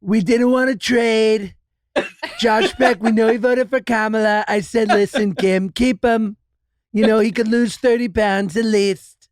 We didn't want to trade. Josh Peck, we know he voted for Kamala. I said, listen, Kim, keep him. He could lose 30 pounds at least.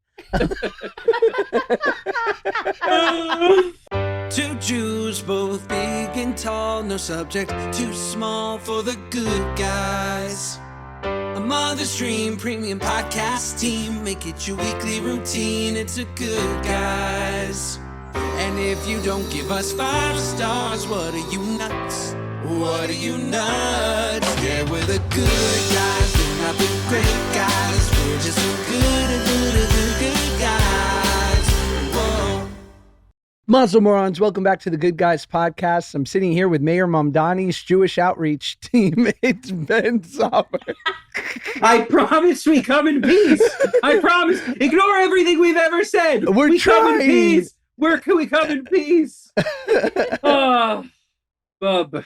Two Jews, both big and tall, no subject too small for the good guys. A mother's dream, premium podcast team, make it your weekly routine. It's a Good Guys. And if you don't give us 5 stars, what are you nuts? What are you nuts? Yeah, we're the good guys, we're not the great guys. We're just so good guys. Whoa. Mazel, morons. Welcome back to the Good Guys podcast. I'm sitting here with Mayor Mamdani's Jewish outreach team. It's Ben Sommer. I promise we come in peace. I promise. Ignore everything we've ever said. We come in trying. peace. Where can we come in peace? Oh, Bub.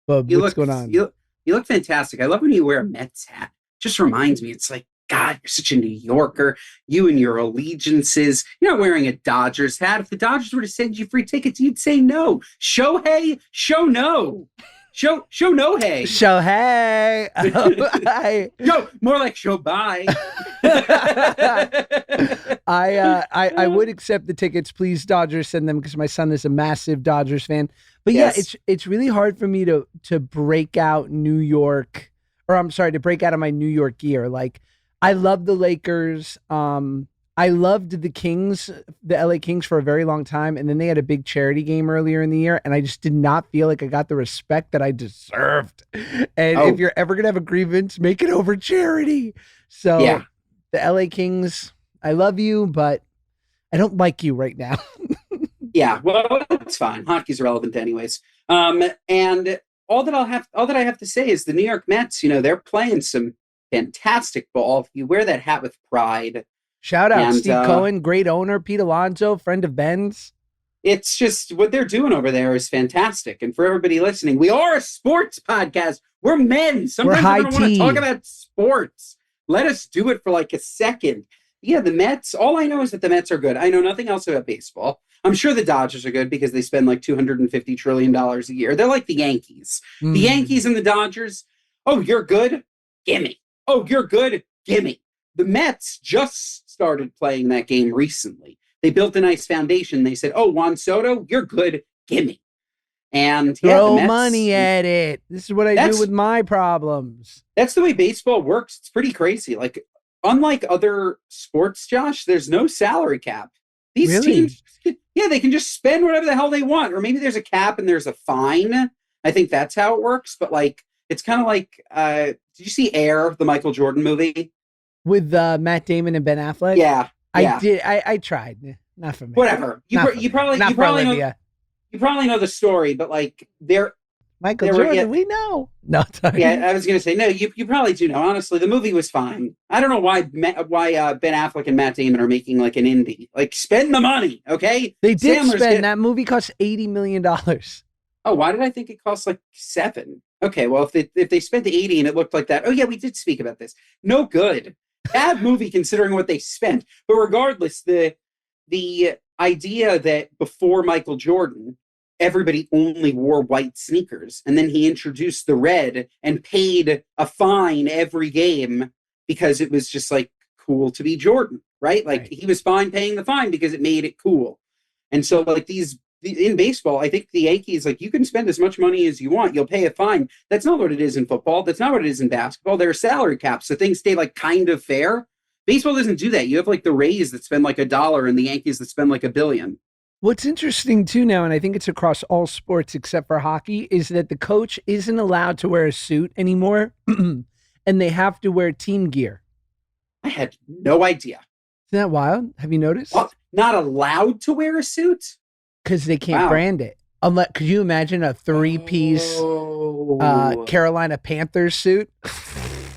Bub, what's going on? You look fantastic. I love when you wear a Mets hat. Just reminds me, it's like, God, you're such a New Yorker. You and your allegiances. You're not wearing a Dodgers hat. If the Dodgers were to send you free tickets, you'd say no. Shohei, show no. Show no hey. Show hey. No, more like show bye. I would accept the tickets. Please, Dodgers, send them because my son is a massive Dodgers fan. But Yes. yeah, it's really hard for me to break out New York, or I'm sorry, to break out of my New York gear. Like, I love the Lakers. I loved the Kings, the LA Kings, for a very long time. And then they had a big charity game earlier in the year. And I just did not feel like I got the respect that I deserved. And if you're ever going to have a grievance, make it over charity. So Yeah. the LA Kings, I love you, but I don't like you right now. Yeah, well, it's fine. Hockey's irrelevant anyways. And all that I have to say is the New York Mets, they're playing some fantastic ball. If you wear that hat with pride. Shout out And, Steve Cohen, great owner, Pete Alonso, friend of Ben's. It's just what they're doing over there is fantastic. And for everybody listening, we are a sports podcast. We're men. Sometimes We're we don't want high to talk tea. about sports. Let us do it for like a second. Yeah, the Mets, all I know is that the Mets are good. I know nothing else about baseball. I'm sure the Dodgers are good because they spend like $250 trillion a year. They're like the Yankees. The Yankees and the Dodgers, oh, you're good? Gimme. Oh, you're good? Gimme. The Mets just started playing that game recently. They built a nice foundation. They said, oh, Juan Soto, you're good. Gimme. And yeah, Throw the Mets, money at it. This is what I do with my problems. That's the way baseball works. It's pretty crazy. Like, unlike other sports, Josh, there's no salary cap. These Really? teams, yeah, they can just spend whatever the hell they want. Or maybe there's a cap and there's a fine. I think that's how it works. But like, it's kind of like, did you see Air, the Michael Jordan movie? With Matt Damon and Ben Affleck? Yeah. I did. I tried. Not for me. Whatever. You probably know the story, but like Michael there were- Jordan, yeah. we know. No, sorry. yeah, I was gonna say no. You probably do know. Honestly, the movie was fine. I don't know why Ben Affleck and Matt Damon are making like an indie. Like, spend the money, okay? They did Sandler's spend. That movie cost $80 million. Oh, why did I think it cost like $7? Okay, well, if they spent the 80 and it looked like that, oh yeah, we did speak about this. No good. Bad movie considering what they spent. But regardless, the idea that before Michael Jordan, everybody only wore white sneakers, and then he introduced the red and paid a fine every game because it was just like cool to be Jordan, right? Like, Right. he was fine paying the fine because it made it cool. And so like in baseball, I think the Yankees, like, you can spend as much money as you want. You'll pay a fine. That's not what it is in football. That's not what it is in basketball. There are salary caps, so things stay like kind of fair. Baseball doesn't do that. You have like the Rays that spend like $1 and the Yankees that spend like $1 billion. What's interesting too now, and I think it's across all sports except for hockey, is that the coach isn't allowed to wear a suit anymore, and they have to wear team gear. I had no idea. Isn't that wild? Have you noticed? What? Not allowed to wear a suit? Because they can't Wow. brand it. Could you imagine a three-piece Oh, Carolina Panthers suit?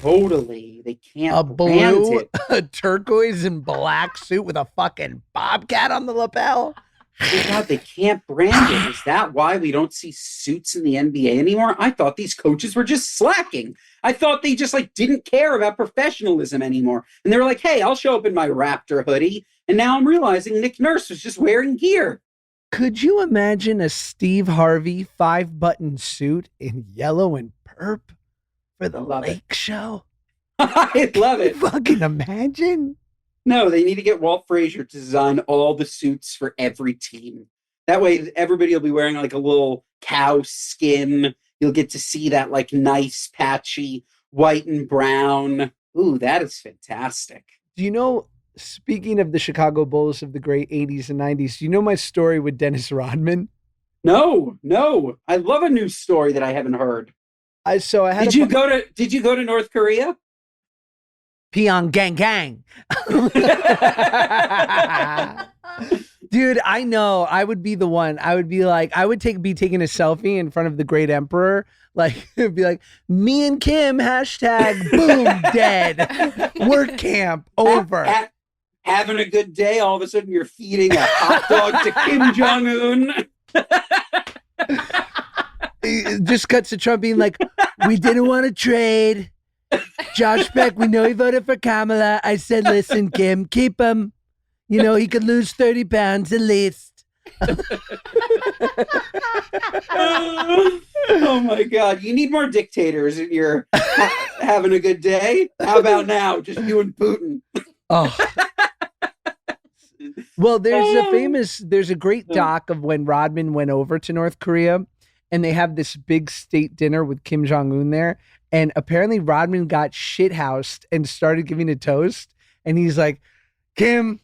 totally. They can't A brand blue, it. a turquoise and black suit with a fucking bobcat on the lapel? Oh God, they can't brand it. Is that why we don't see suits in the NBA anymore? I thought these coaches were just slacking. I thought they just like didn't care about professionalism anymore. And they were like, hey, I'll show up in my Raptor hoodie. And now I'm realizing Nick Nurse was just wearing gear. Could you imagine a Steve Harvey 5-button suit in yellow and perp for the Love it. Lake Show? I love it. Fucking imagine. No, they need to get Walt Frazier to design all the suits for every team. That way, everybody will be wearing like a little cow skin. You'll get to see that like nice, patchy white and brown. Ooh, that is fantastic. Do you know, speaking of the Chicago Bulls of the great 80s and 90s, do you know my story with Dennis Rodman? No. I love a news story that I haven't heard. Did you go to North Korea? Pyongyang gang. Dude, I know. I would be the one. I would be like, be taking a selfie in front of the great emperor. Like, it'd be like, me and Kim, hashtag, boom, dead. Work camp, over. Having a good day. All of a sudden, you're feeding a hot dog to Kim Jong-un. It just cuts to Trump being like, we didn't want to trade. Josh Peck, we know he voted for Kamala. I said, listen, Kim, keep him. You know, he could lose 30 pounds at least. Oh my God. You need more dictators and you're having a good day. How about now? Just you and Putin. Oh. Well, there's a great doc of when Rodman went over to North Korea and they have this big state dinner with Kim Jong-un there. And apparently Rodman got shithoused and started giving a toast. And he's like, Kim,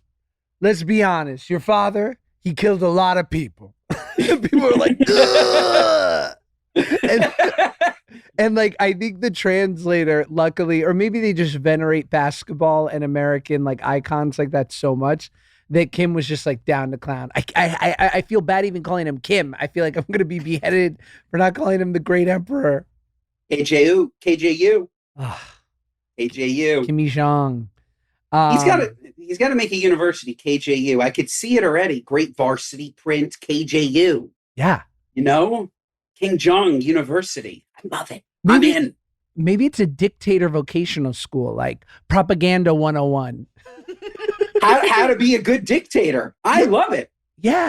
let's be honest. Your father, he killed a lot of people. People are like, ugh! And like, I think the translator, luckily, or maybe they just venerate basketball and American like icons like that so much that Kim was just like down to clown. I feel bad even calling him Kim. I feel like I'm going to be beheaded for not calling him the great emperor. KJU. KJU. Kim Jong. He's got to make a university, KJU. I could see it already. Great varsity print, KJU. Yeah. You know, King Jong University. I love it. I'm in. Maybe it's a dictator vocational school, like Propaganda 101. How to be a good dictator. I love it. Yeah.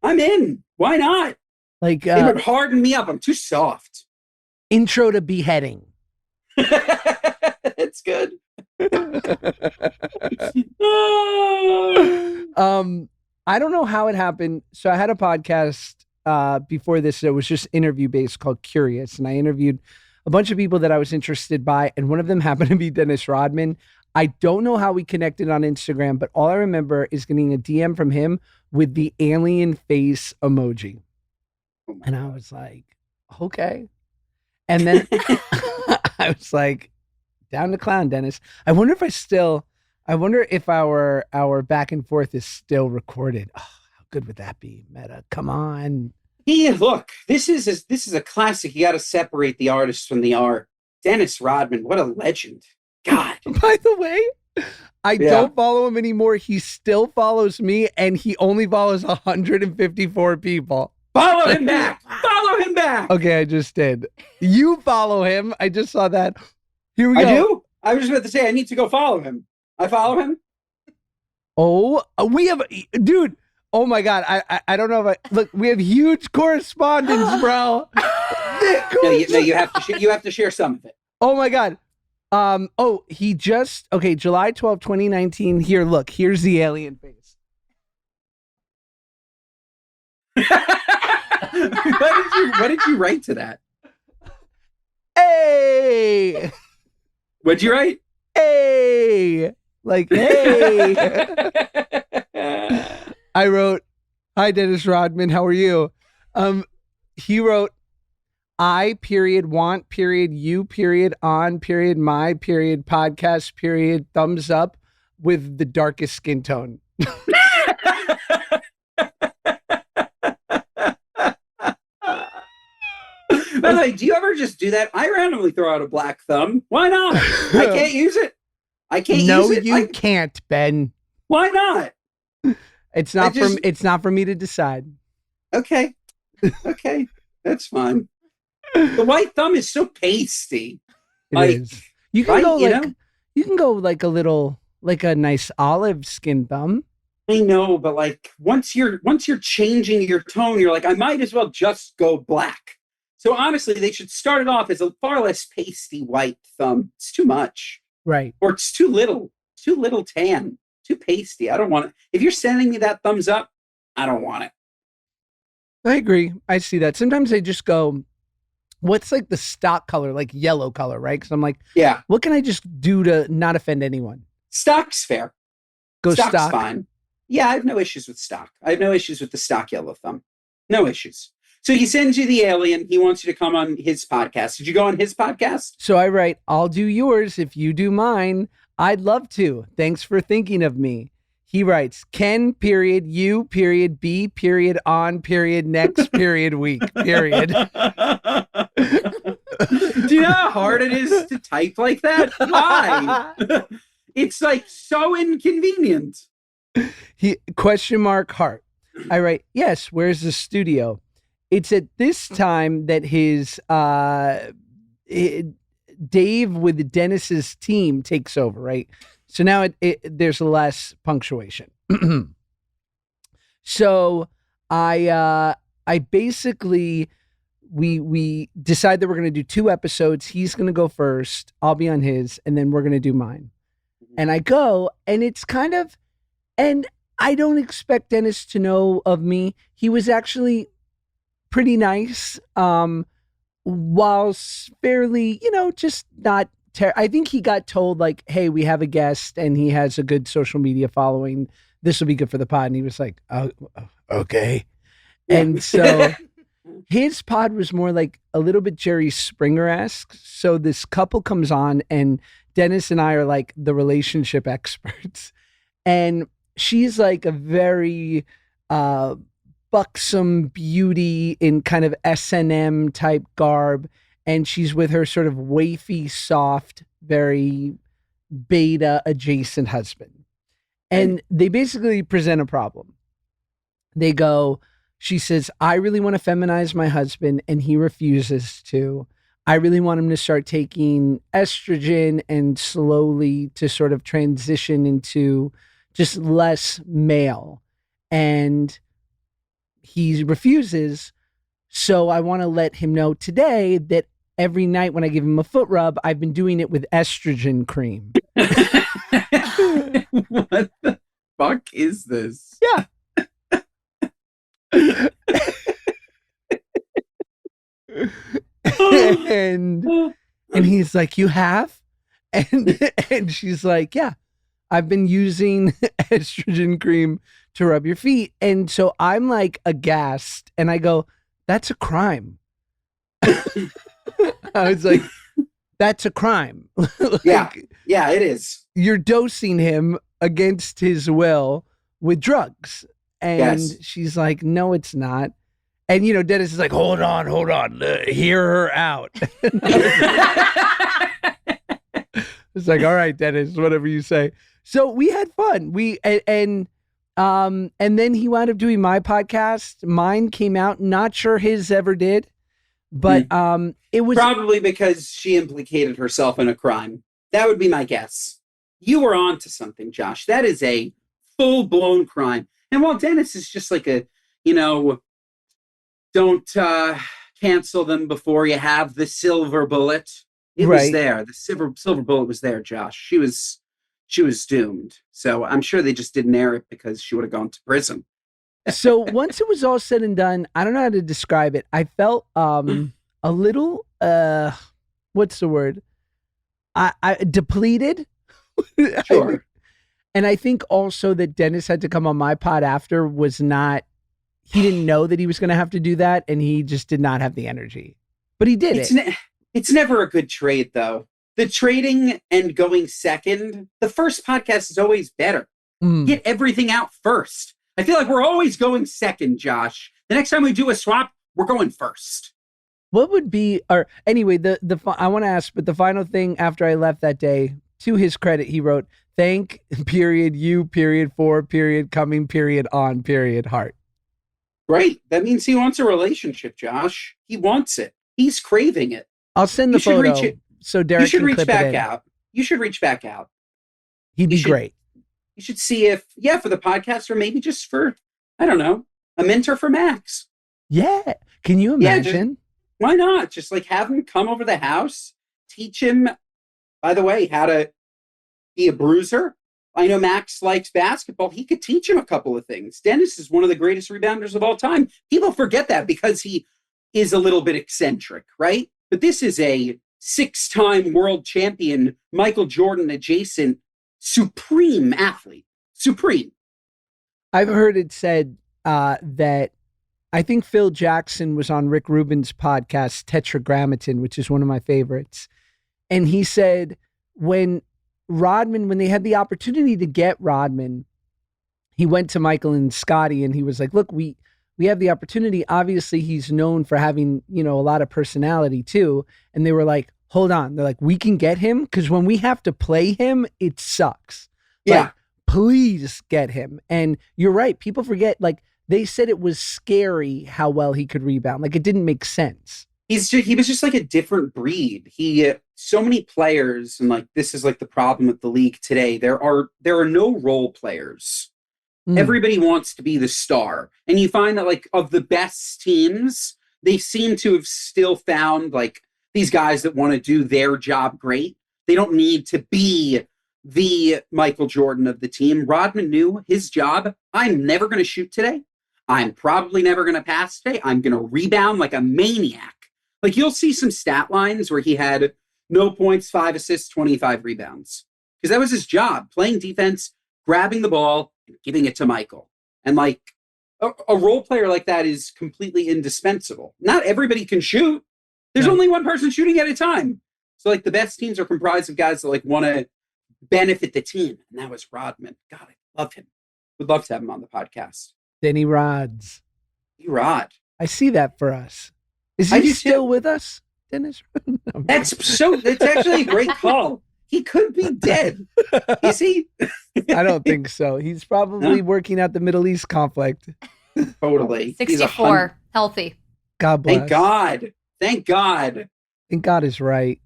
I'm in. Why not? Like it would harden me up. I'm too soft. Intro to beheading. It's good. I don't know how it happened. So I had a podcast before this that was just interview based called Curious, and I interviewed a bunch of people that I was interested by, and one of them happened to be Dennis Rodman. I don't know how we connected on Instagram, but all I remember is getting a DM from him with the alien face emoji. And I was like, okay. And then I was like, down to clown, Dennis. I wonder if our back and forth is still recorded. Oh, how good would that be, Meta? Come on. Yeah, look, this is a classic. You got to separate the artist from the art. Dennis Rodman, what a legend. God. By the way, I don't follow him anymore. He still follows me, and he only follows 154 people. Follow him back. Follow him back. Okay, I just did. You follow him. I just saw that. Here we go. I do? I was just about to say, I need to go follow him. I follow him? Oh, we have, dude. Oh my God. I don't know if look, we have huge correspondence, bro. No, you have to share some of it. Oh my God. July 12, 2019. Here, look, here's the alien face. What did you write to that? Hey. What'd you write? Hey. Like, hey. I wrote, hi, Dennis Rodman. How are you? He wrote, I period want period you period on period my period podcast period thumbs up with the darkest skin tone. By the way, do you ever just do that? I randomly throw out a black thumb. Why not? I can't use it. No, you can't, Ben. Why not? It's not for me to decide. Okay. Okay. That's fine. The white thumb is so pasty. It is. You can go like a little, like a nice olive skin thumb. I know, but like once you're changing your tone, you're like, I might as well just go black. So honestly, they should start it off as a far less pasty white thumb. It's too much. Right. Or it's too little tan, too pasty. I don't want it. If you're sending me that thumbs up, I don't want it. I agree. I see that. Sometimes they just go, what's like the stock color, like yellow color, right? Because I'm like, Yeah. what can I just do to not offend anyone? Stock's fair. Go Stock's stock. fine. Yeah, I have no issues with stock. I have no issues with the stock yellow thumb. No issues. So he sends you the alien. He wants you to come on his podcast. Did you go on his podcast? So I write, I'll do yours if you do mine. I'd love to. Thanks for thinking of me. He writes, Ken, period, you, period, B, period, on, period, next, period, week, period. Do you know how hard it is to type like that? Why? It's like so inconvenient. He question mark heart. I write, yes, where's the studio? It's at this time that his Dave with Dennis's team takes over, right? So now there's less punctuation. So I basically we decide that we're going to do 2 episodes. He's going to go first. I'll be on his, and then we're going to do mine. And I go, and it's kind of, and I don't expect Dennis to know of me. He was actually pretty nice, while fairly, just not. I think he got told like, "Hey, we have a guest, and he has a good social media following. This will be good for the pod." And he was like, "Oh, okay." Yeah. And so his pod was more like a little bit Jerry Springer-esque. So this couple comes on, and Dennis and I are like the relationship experts, and she's like a very buxom beauty in kind of S&M type garb. And she's with her sort of wafy, soft, very beta adjacent husband. And they basically present a problem. They go, she says, I really want to feminize my husband, and he refuses to. I really want him to start taking estrogen and slowly to sort of transition into just less male. And he refuses. So I want to let him know today that every night when I give him a foot rub, I've been doing it with estrogen cream. What the fuck is this? Yeah. and he's like, you have? And she's like, yeah, I've been using estrogen cream to rub your feet. And so I'm like aghast, and I go, that's a crime. I was like, that's a crime. Yeah, it is. You're dosing him against his will with drugs. And she's like, no, it's not. And, Dennis is like, hold on, hear her out. It's like, all right, Dennis, whatever you say. So we had fun. And then he wound up doing my podcast. Mine came out. Not sure his ever did, but it was probably because she implicated herself in a crime. That would be my guess. You were on to something, Josh. That is a full-blown crime. And while Dennis is just like a, don't cancel them before you have the silver bullet. It was there. The silver bullet was there, Josh. She was doomed. So I'm sure they just didn't air it because she would have gone to prison. So once it was all said and done, I don't know how to describe it. I felt a little what's the word? I depleted. Sure. And I think also that Dennis had to come on my pod after he didn't know that he was going to have to do that, and he just did not have the energy. But he did it. It's never a good trade, though. The trading and going second, the first podcast is always better. Get everything out first. I feel like we're always going second, Josh. The next time we do a swap, we're going first. What would be, or anyway, I want to ask, but the final thing after I left that day, to his credit, he wrote, thank, period, you, period, for, period, coming, period, on, period, heart. Great. That means he wants a relationship, Josh. He wants it. He's craving it. I'll send the photo so Derek can clip it in. You should reach back out. He'd be great. You should see if, for the podcast or maybe just for, I don't know, a mentor for Max. Yeah. Can you imagine? Why not? Just like have him come over the house, teach him, by the way, how to be a bruiser. I know Max likes basketball. He could teach him a couple of things. Dennis is one of the greatest rebounders of all time. People forget that because he is a little bit eccentric, right? But this is a 6-time world champion, Michael Jordan adjacent, supreme athlete. Supreme. I've heard it said that I think Phil Jackson was on Rick Rubin's podcast, Tetragrammaton, which is one of my favorites. And he said when they had the opportunity to get Rodman, he went to Michael and Scotty and he was like, look, we have the opportunity. Obviously, he's known for having, a lot of personality too. And they were like, hold on. They're like, we can get him because when we have to play him, it sucks. Yeah. Like, please get him. And you're right. People forget, like, they said it was scary how well he could rebound. Like, it didn't make sense. He was just like a different breed. So many players, and like this is like the problem with the league today. There are no role players. Everybody wants to be the star, and you find that like of the best teams, they seem to have still found like these guys that want to do their job great. They don't need to be the Michael Jordan of the team. Rodman knew his job. I'm never going to shoot today. I'm probably never going to pass today. I'm going to rebound like a maniac. Like you'll see some stat lines where he had no points, 5 assists, 25 rebounds. Because that was his job, playing defense, grabbing the ball, and giving it to Michael. And like a role player like that is completely indispensable. Not everybody can shoot. There's only one person shooting at a time. So like the best teams are comprised of guys that like want to benefit the team. And that was Rodman. God, I love him. Would love to have him on the podcast. Denny Rods. Rod. I see that for us. Is he still with us, Dennis? No, that's actually a great call. He could be dead. Is he? I don't think so. He's probably working out the Middle East conflict. Totally. 64, healthy. God bless. Thank God. Thank God. I think God is right.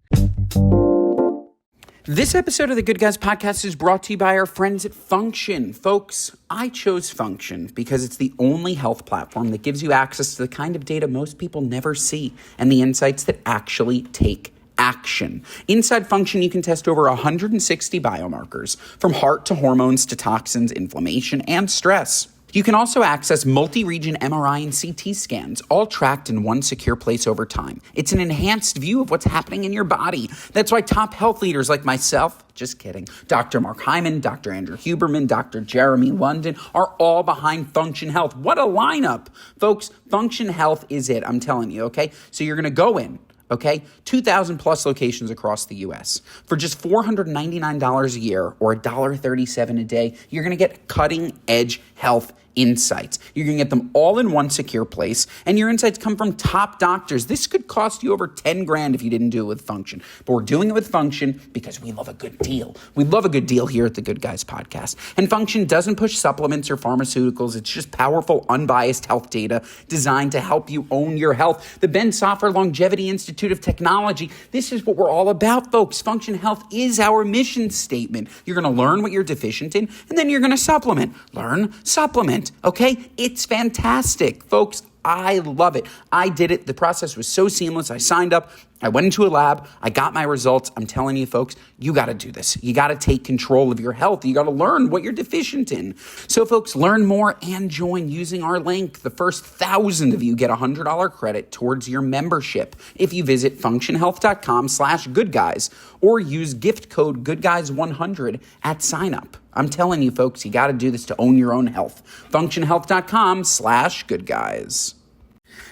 This episode of the Good Guys Podcast is brought to you by our friends at Function. Folks, I chose Function because it's the only health platform that gives you access to the kind of data most people never see and the insights that actually take action. Inside Function, you can test over 160 biomarkers, from heart to hormones to toxins, inflammation, and stress. You can also access multi-region MRI and CT scans, all tracked in one secure place over time. It's an enhanced view of what's happening in your body. That's why top health leaders like myself, just kidding, Dr. Mark Hyman, Dr. Andrew Huberman, Dr. Jeremy London are all behind Function Health. What a lineup. Folks, Function Health is it, I'm telling you, okay? So you're going to go in. Okay, 2,000 plus locations across the U.S. For just $499 a year or $1.37 a day, you're going to get cutting edge health insights. You're going to get them all in one secure place, and your insights come from top doctors. This could cost you over 10 grand if you didn't do it with Function, but we're doing it with Function because we love a good deal. We love a good deal here at the Good Guys Podcast. And Function doesn't push supplements or pharmaceuticals. It's just powerful, unbiased health data designed to help you own your health. The Ben Soffer Longevity Institute of Technology. This is what we're all about, folks. Function Health is our mission statement. You're going to learn what you're deficient in, and then you're going to supplement. Learn, supplement. Okay? It's fantastic. Folks, I love it. I did it. The process was so seamless. I signed up. I went into a lab. I got my results. I'm telling you, folks, you got to do this. You got to take control of your health. You got to learn what you're deficient in. So, folks, learn more and join using our link. The first 1,000 of you get $100 credit towards your membership if you visit functionhealth.com/goodguys or use gift code goodguys100 at sign up. I'm telling you, folks, you got to do this to own your own health. functionhealth.com/goodguys.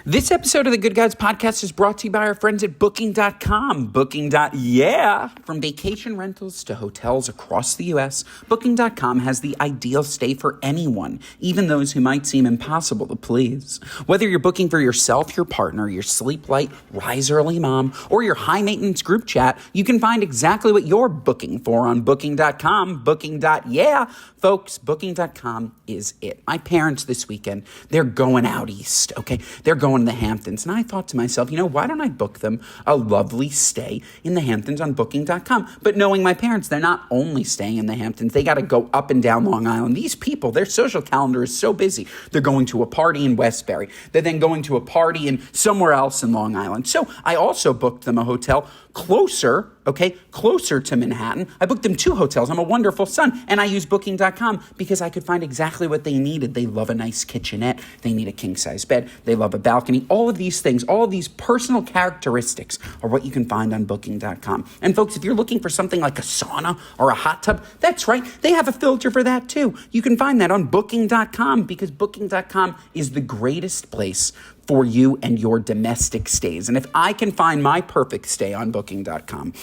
This episode of the Good Guys Podcast is brought to you by our friends at Booking.com. Booking.yeah. From vacation rentals to hotels across the U.S., Booking.com has the ideal stay for anyone, even those who might seem impossible to please. Whether you're booking for yourself, your partner, your sleep light, rise early mom, or your high-maintenance group chat, you can find exactly what you're booking for on Booking.com. Booking.yeah. Folks, Booking.com is it. My parents this weekend, they're going out east, okay? They're going going to the Hamptons. And I thought to myself, why don't I book them a lovely stay in the Hamptons on booking.com? But knowing my parents, they're not only staying in the Hamptons, they got to go up and down Long Island. These people, their social calendar is so busy. They're going to a party in Westbury. They're then going to a party in somewhere else in Long Island. So I also booked them a hotel closer to Manhattan. I booked them 2 hotels. I'm a wonderful son. And I use booking.com because I could find exactly what they needed. They love a nice kitchenette. They need a king-size bed. They love a balcony. All of these things, all of these personal characteristics are what you can find on booking.com. And folks, if you're looking for something like a sauna or a hot tub, that's right. They have a filter for that too. You can find that on booking.com because booking.com is the greatest place for you and your domestic stays. And if I can find my perfect stay on booking.com,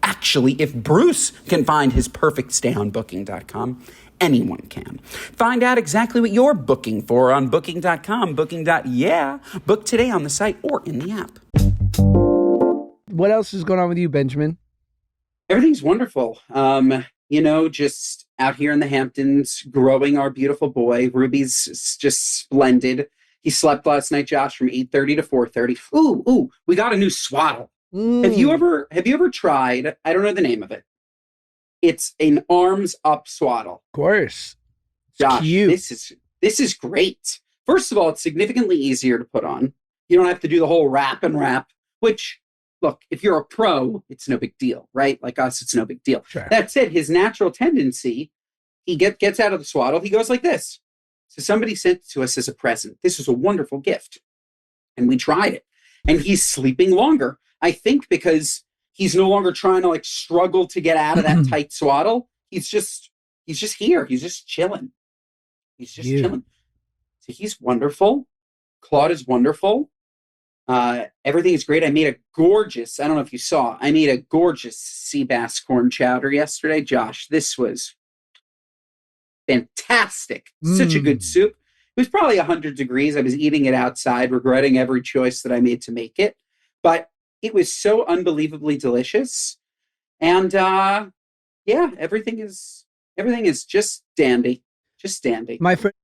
actually, if Bruce can find his perfect stay on booking.com, anyone can. Find out exactly what you're booking for on booking.com. Book today on the site or in the app. What else is going on with you, Benjamin? Everything's wonderful. Just out here in the Hamptons, growing our beautiful boy. Ruby's just splendid. He slept last night, Josh, from 8:30 to 4:30. Ooh, we got a new swaddle. Have you ever tried, I don't know the name of it. It's an arms up swaddle. Of course. Josh, cute. this is great. First of all, it's significantly easier to put on. You don't have to do the whole wrap and wrap, which, look, if you're a pro, it's no big deal, right? Like us, it's no big deal. Sure. That said, his natural tendency, he gets out of the swaddle, he goes like this. So somebody sent it to us as a present. This was a wonderful gift. And we tried it. And he's sleeping longer. I think because he's no longer trying to struggle to get out of that tight swaddle. He's just here. He's just chilling. Chilling. So he's wonderful. Claude is wonderful. Everything is great. I don't know if you saw, I made a gorgeous sea bass corn chowder yesterday. Josh, this was fantastic. Such a good soup. It was probably 100 degrees. I was eating it outside, regretting every choice that I made to make it. But it was so unbelievably delicious. And everything is just dandy. Just dandy. My friend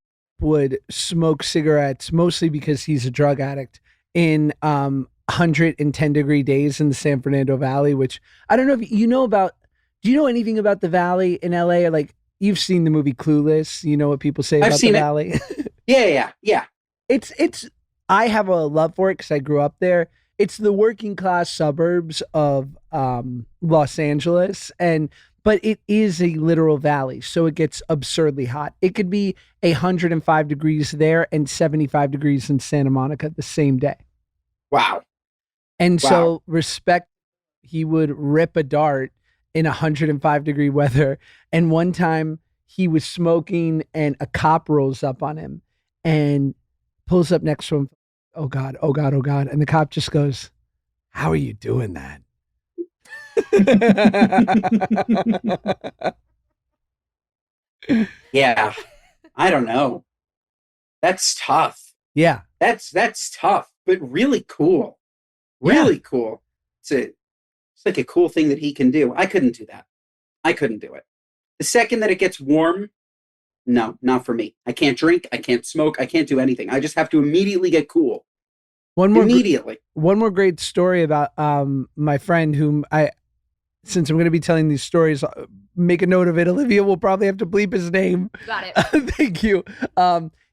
would smoke cigarettes mostly because he's a drug addict in 110-degree days in the San Fernando Valley, which I don't know if you know about. Do you know anything about the Valley in LA? Or you've seen the movie Clueless. You know what people say about the Valley? Yeah. It's I have a love for it because I grew up there. It's the working class suburbs of Los Angeles, but it is a literal valley, so it gets absurdly hot. It could be 105 degrees there and 75 degrees in Santa Monica the same day. Wow. And so respect, he would rip a dart in 105-degree weather. And one time he was smoking and a cop rolls up on him and pulls up next to him. Oh God, oh God, oh God. And the cop just goes, "How are you doing that?" Yeah. I don't know. That's tough. Yeah. That's tough, but really cool. Really cool. It's like a cool thing that he can do. I couldn't do that. I couldn't do it. The second that it gets warm, no, not for me. I can't drink. I can't smoke. I can't do anything. I just have to immediately get cool. One more great story about my friend whom since I'm going to be telling these stories, make a note of it. Olivia will probably have to bleep his name. Got it. Thank you.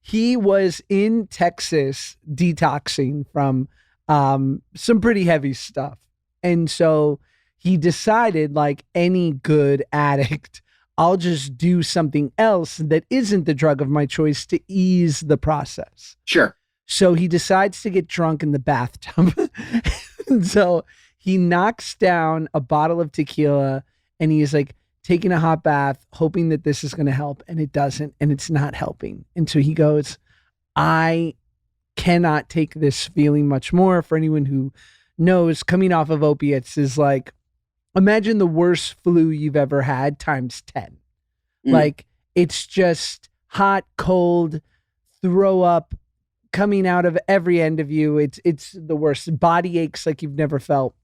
He was in Texas detoxing from some pretty heavy stuff. And so he decided, like any good addict, I'll just do something else that isn't the drug of my choice to ease the process. Sure. So he decides to get drunk in the bathtub. So he knocks down a bottle of tequila and he's like taking a hot bath, hoping that this is going to help. And it doesn't. And it's not helping. And so he goes, I cannot take this feeling much more. For anyone who knows, coming off of opiates is like, imagine the worst flu you've ever had times 10. Like, it's just hot, cold, throw up coming out of every end of you. It's the worst. Body aches like you've never felt.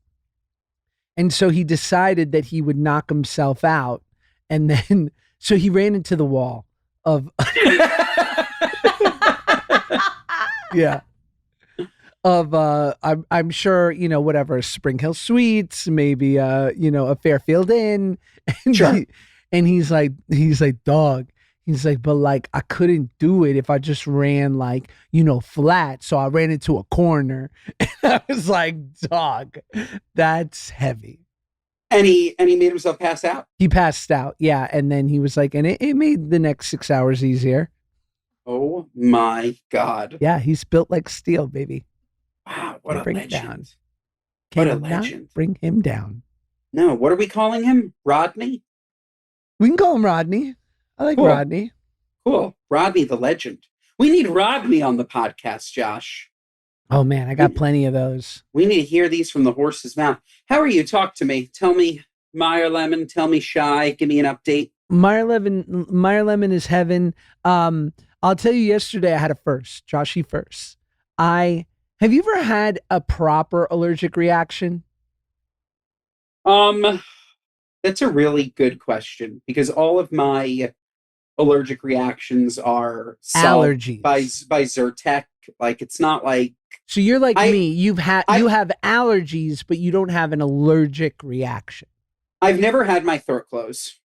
And so he decided that he would knock himself out. And then, so he ran into the wall of, yeah, I'm sure, whatever, Spring Hill Suites, maybe a Fairfield Inn. And Sure. and he's like, dog. He's like, but like I couldn't do it if I just ran like, flat. So I ran into a corner. And I was like, dog, that's heavy. And he made himself pass out. He passed out, yeah. And then he was like, and it made the next 6 hours easier. Oh my God. Yeah, he's built like steel, baby. Wow, what a Bring legend. it down. What a Cannot legend. Bring him down. No, what are we calling him? Rodney? We can call him Rodney. I like Cool. Rodney. Cool. Rodney the legend. We need Rodney on the podcast, Josh. Oh man, I got plenty of those. We need to hear these from the horse's mouth. How are you? Talk to me. Tell me Meyer Lemon. Tell me Shy. Give me an update. Meyer Lemon is heaven. I'll tell you, yesterday I had a first. Joshy first. Have you ever had a proper allergic reaction? That's a really good question because all of my allergic reactions are solved Allergies. by Zyrtec. Like it's not like So you're like me. You have allergies, but you don't have an allergic reaction. I've never had my throat close.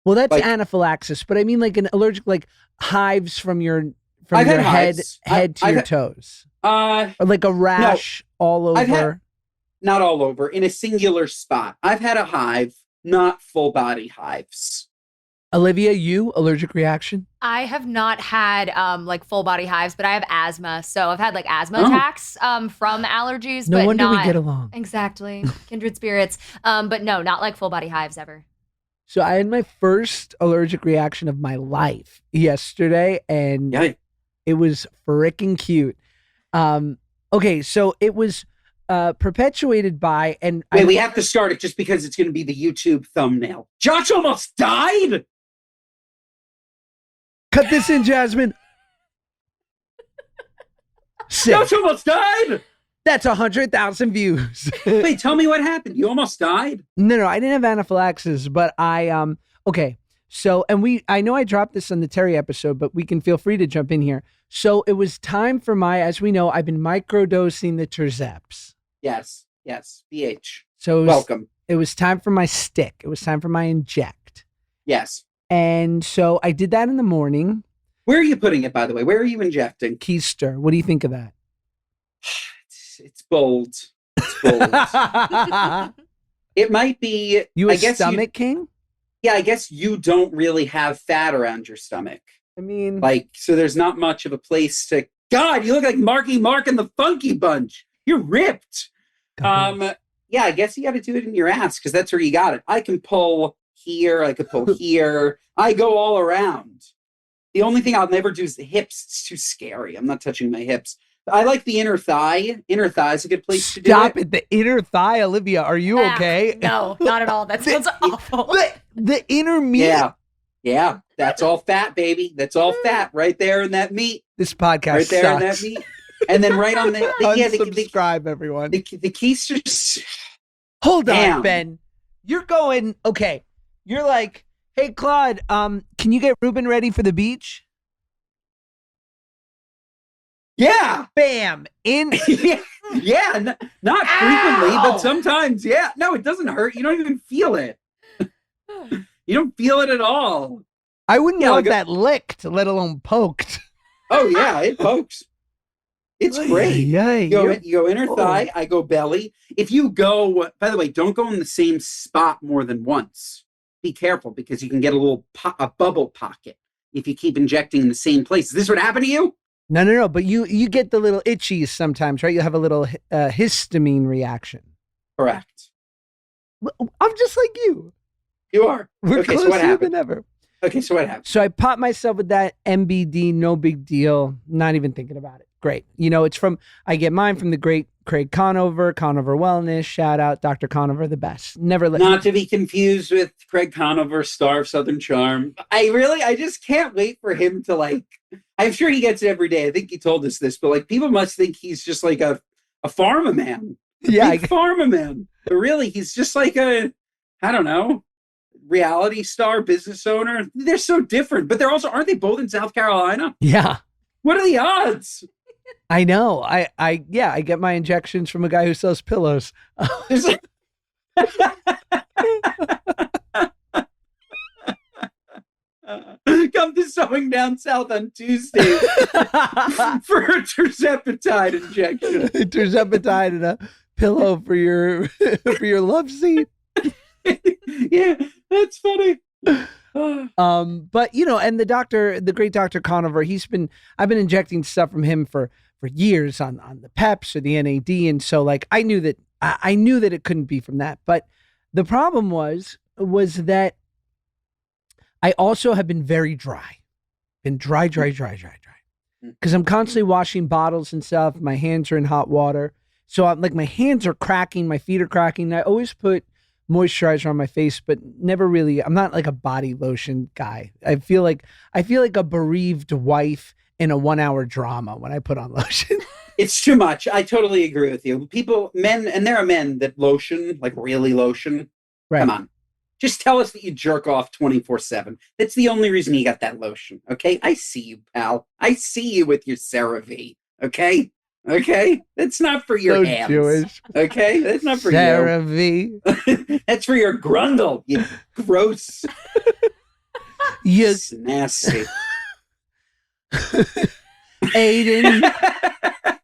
Well, that's Like- anaphylaxis, but I mean like an allergic, like hives from your I've had head hives. to your toes, or like a rash all over. I've had- Not all over, in a singular spot. I've had a hive, not full body hives. Olivia, you allergic reaction? I have not had like full body hives, but I have asthma. So I've had like asthma Oh. attacks from allergies. No but wonder not, we get along. Exactly. Kindred spirits. But no, not like full body hives ever. So I had my first allergic reaction of my life yesterday, and Yeah. it was freaking cute. Okay, so it was perpetuated by, and Wait, we have to start it just because it's going to be the YouTube thumbnail. Josh almost died? cut this in, Jasmine. Sick. Josh almost died? That's 100,000 views. Wait, tell me what happened. You almost died? No, I didn't have anaphylaxis, but okay. So, and I know I dropped this on the Terry episode, but we can feel free to jump in here. So it was time for as we know, I've been microdosing the Terzeps. Yes, BH. So Welcome. it was time for my stick. It was time for my inject. Yes. And so I did that in the morning. Where are you putting it, by the way? Where are you injecting? Keister. What do you think of that? It's bold. It's bold. It might be... You I a guess stomach king? Yeah, I guess you don't really have fat around your stomach. I mean, Like, so there's not much of a place to... God, you look like Marky Mark and the Funky Bunch. You're ripped. Yeah, I guess you got to do it in your ass because that's where you got it. I can pull here. I could pull here. I go all around. The only thing I'll never do is the hips. It's too scary. I'm not touching my hips. I like the inner thigh. Inner thigh is a good place to do it. Stop it. The inner thigh, Olivia. Are you Ah, okay? No, not at all. That sounds awful. The inner meat. Yeah. That's all fat, baby. That's all fat right there in that meat. This podcast Right there in that sucks. meat. And then right on the Unsubscribe, everyone. the keisters. Hold on, Damn. Ben. You're going, okay. You're like, hey, Claude, can you get Ruben ready for the beach? Yeah. Bam. In. Yeah. Not frequently, but sometimes. Yeah. No, it doesn't hurt. You don't even feel it. You don't feel it at all. I wouldn't Yeah, want like that licked, let alone poked. Oh, yeah. It pokes. It's great. Yeah. You go inner thigh, I go belly. If you go, by the way, don't go in the same spot more than once. Be careful because you can get a bubble pocket if you keep injecting in the same place. Is this what happened to you? No. But you get the little itchies sometimes, right? You'll have a little histamine reaction. Correct. I'm just like you. You are. We're Okay, so closer what happened? than ever. Okay, so what happened? So I popped myself with that MBD, no big deal, not even thinking about it. Great. I get mine from the great Craig Conover Wellness. Shout out Dr. Conover, the best. Never let Not to be confused with Craig Conover, star of Southern Charm. I just can't wait for him to I'm sure he gets it every day. I think he told us this, but people must think he's just like a pharma man. Yeah, Big pharma man. But really, he's just like I don't know, reality star, business owner. They're so different, but aren't they both in South Carolina? yeah. What are the odds? I know. I get my injections from a guy who sells pillows. Come to Sewing Down South on Tuesday for a terzepatide injection. Terzepatide and a pillow for your for your love seat. Yeah, that's funny. But you know, and the great Dr. Conover, I've been injecting stuff from him for years on the PEPs or the NAD, and so like I knew that it couldn't be from that. But the problem was that I also have been very dry. Been dry. Because I'm constantly washing bottles and stuff. My hands are in hot water. So I'm like, my hands are cracking, my feet are cracking. I always put moisturizer on my face, but never really, I'm not like a body lotion guy. I feel like a bereaved wife in a 1-hour drama when I put on lotion. It's too much. I totally agree with you. Men, and there are men that lotion, like really lotion. Right. Come on. Just tell us that you jerk off 24/7. That's the only reason you got that lotion. Okay? I see you, pal. I see you with your CeraVe. Okay? Okay? That's not for your So hands. Jewish. Okay? That's not for CeraVe. you. That's for your grundle, you gross. You It's nasty. Aiden,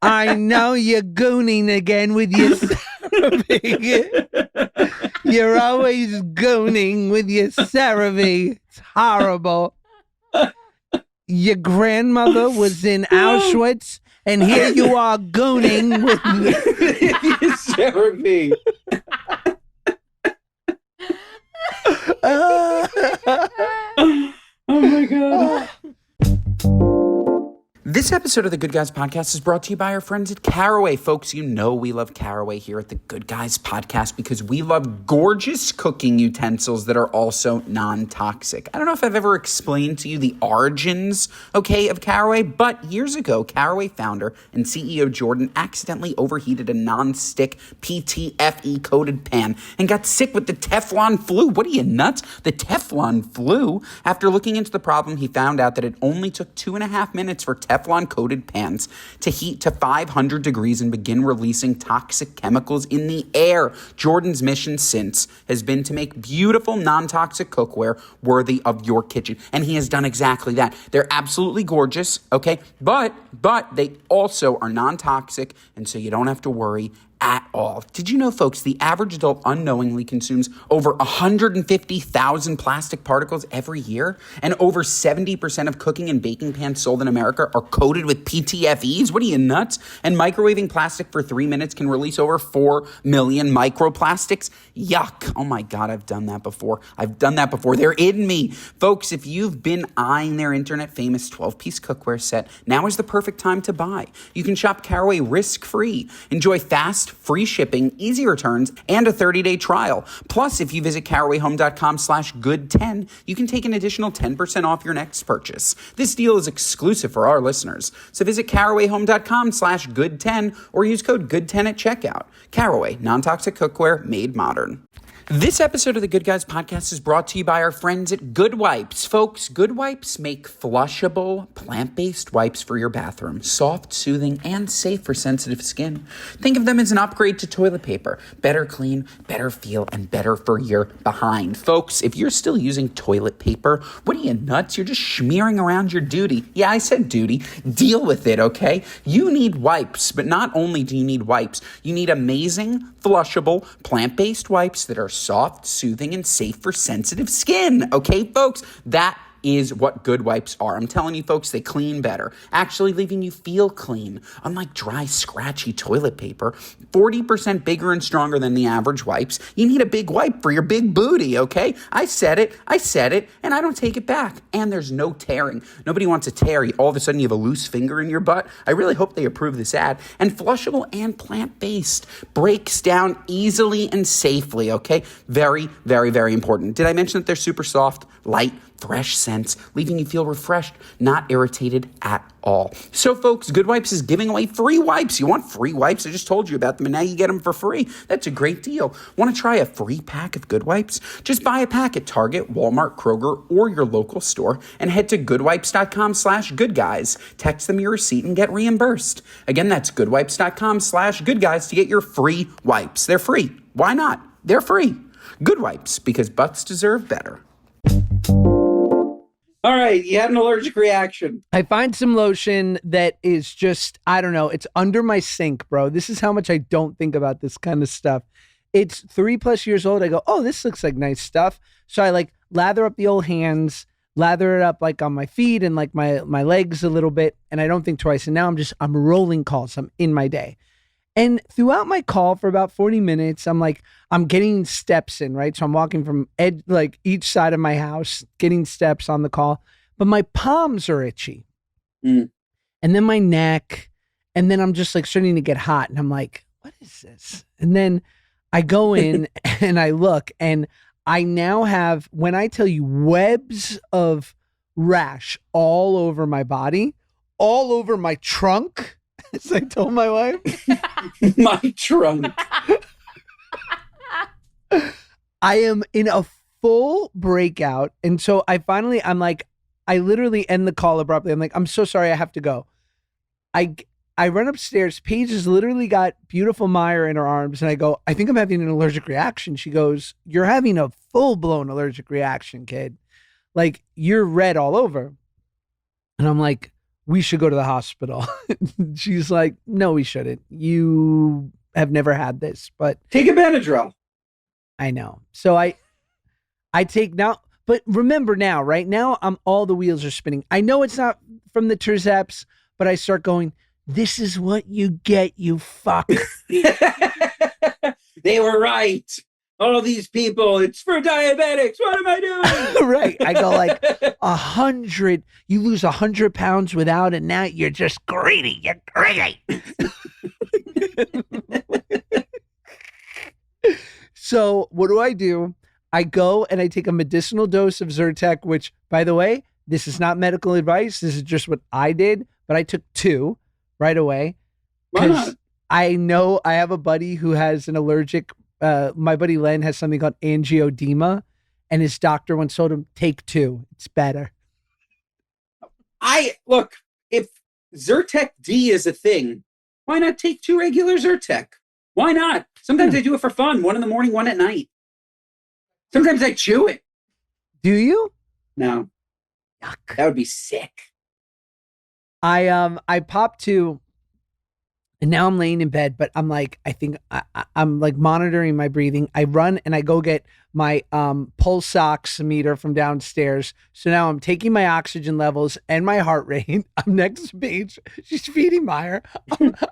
I know you're gooning again with your CeraVe. You're always gooning with your CeraVe. It's horrible. Your grandmother was in Auschwitz, and here you are gooning with Your CeraVe. Oh my God. This episode of the Good Guys Podcast is brought to you by our friends at Caraway. Folks, you know we love Caraway here at the Good Guys Podcast because we love gorgeous cooking utensils that are also non-toxic. I don't know if I've ever explained to you the origins, of Caraway, but years ago, Caraway founder and CEO Jordan accidentally overheated a non-stick PTFE-coated pan and got sick with the Teflon flu. What are you, nuts? The Teflon flu? After looking into the problem, he found out that it only took 2.5 minutes for Teflon-coated pans to heat to 500 degrees and begin releasing toxic chemicals in the air. Jordan's mission since has been to make beautiful, non-toxic cookware worthy of your kitchen. And he has done exactly that. They're absolutely gorgeous, but they also are non-toxic, and so you don't have to worry at all. Did you know, folks, the average adult unknowingly consumes over 150,000 plastic particles every year, and over 70% of cooking and baking pans sold in America are coated with PTFEs? What are you, nuts? And microwaving plastic for 3 minutes can release over 4 million microplastics? Yuck. Oh my God, I've done that before. They're in me. Folks, if you've been eyeing their internet famous 12-piece cookware set, now is the perfect time to buy. You can shop Caraway risk-free. Enjoy fast, free shipping, easy returns, and a 30-day trial. Plus, if you visit carawayhome.com/good10, you can take an additional 10% off your next purchase. This deal is exclusive for our listeners. So visit carawayhome.com/good10 or use code good10 at checkout. Caraway, non-toxic cookware made modern. This episode of the Good Guys Podcast is brought to you by our friends at Good Wipes. Folks, Good Wipes make flushable, plant-based wipes for your bathroom. Soft, soothing, and safe for sensitive skin. Think of them as an upgrade to toilet paper. Better clean, better feel, and better for your behind. Folks, if you're still using toilet paper, what are you, nuts? You're just smearing around your duty. Yeah, I said duty. Deal with it, okay? You need wipes, but not only do you need wipes, you need amazing, flushable, plant-based wipes that are soft, soothing, and safe for sensitive skin. Okay, folks? That is what Good Wipes are. I'm telling you, folks, they clean better, actually leaving you feel clean. Unlike dry, scratchy toilet paper, 40% bigger and stronger than the average wipes. You need a big wipe for your big booty, okay? I said it, and I don't take it back. And there's no tearing. Nobody wants to tear. All of a sudden, you have a loose finger in your butt. I really hope they approve this ad. And flushable and plant-based. Breaks down easily and safely, okay? Very, very, very important. Did I mention that they're super soft, light, fresh scents, leaving you feel refreshed, not irritated at all. So folks, Good Wipes is giving away free wipes. You want free wipes? I just told you about them, and now you get them for free. That's a great deal. Want to try a free pack of Good Wipes? Just buy a pack at Target, Walmart, Kroger, or your local store, and head to goodwipes.com/goodguys. Text them your receipt and get reimbursed. Again, that's goodwipes.com/goodguys to get your free wipes. They're free. Why not? They're free. Good Wipes, because butts deserve better. All right, you had an allergic reaction. I find some lotion that is just, I don't know, it's under my sink, bro. This is how much I don't think about this kind of stuff. It's 3+ years old. I go, oh, this looks like nice stuff. So I like lather up the old hands, lather it up like on my feet and like my legs a little bit. And I don't think twice. And now I'm rolling calls. I'm in my day. And throughout my call for about 40 minutes, I'm getting steps in, right? So I'm walking from each side of my house, getting steps on the call, but my palms are itchy. And then my neck, and then I'm just like starting to get hot. And I'm like, what is this? And then I go in and I look, and I now have, when I tell you, webs of rash all over my body, all over my trunk. As I told my wife, my trunk. I am in a full breakout. And so I literally end the call abruptly. I'm like, I'm so sorry, I have to go. I run upstairs. Paige has literally got beautiful Maya in her arms. And I go, I think I'm having an allergic reaction. She goes, you're having a full-blown allergic reaction, kid. Like, you're red all over. And I'm like, we should go to the hospital. She's like, no, we shouldn't. You have never had this, but take a Benadryl. I know. So I take now, but remember now, right now, all the wheels are spinning. I know it's not from the Terzeps, but I start going, this is what you get, you fuck. They were right. All these people, it's for diabetics. What am I doing? Right. I go like 100. You lose 100 pounds without it. Now you're just greedy. You're greedy. So what do? I go and I take a medicinal dose of Zyrtec, which, by the way, this is not medical advice. This is just what I did. But I took 2 right away. Why not? I know I have a buddy who has an allergic. My buddy Len has something called angioedema, and his doctor once told him, take 2. It's better. Look, if Zyrtec D is a thing, why not take 2 regular Zyrtec? Why not? Sometimes I do it for fun. 1 in the morning, 1 at night. Sometimes I chew it. Do you? No. Yuck. That would be sick. I popped 2. And now I'm laying in bed, but I'm like, I think I'm like monitoring my breathing. I run and I go get my pulse oximeter from downstairs. So now I'm taking my oxygen levels and my heart rate. I'm next to Paige. She's feeding Meyer.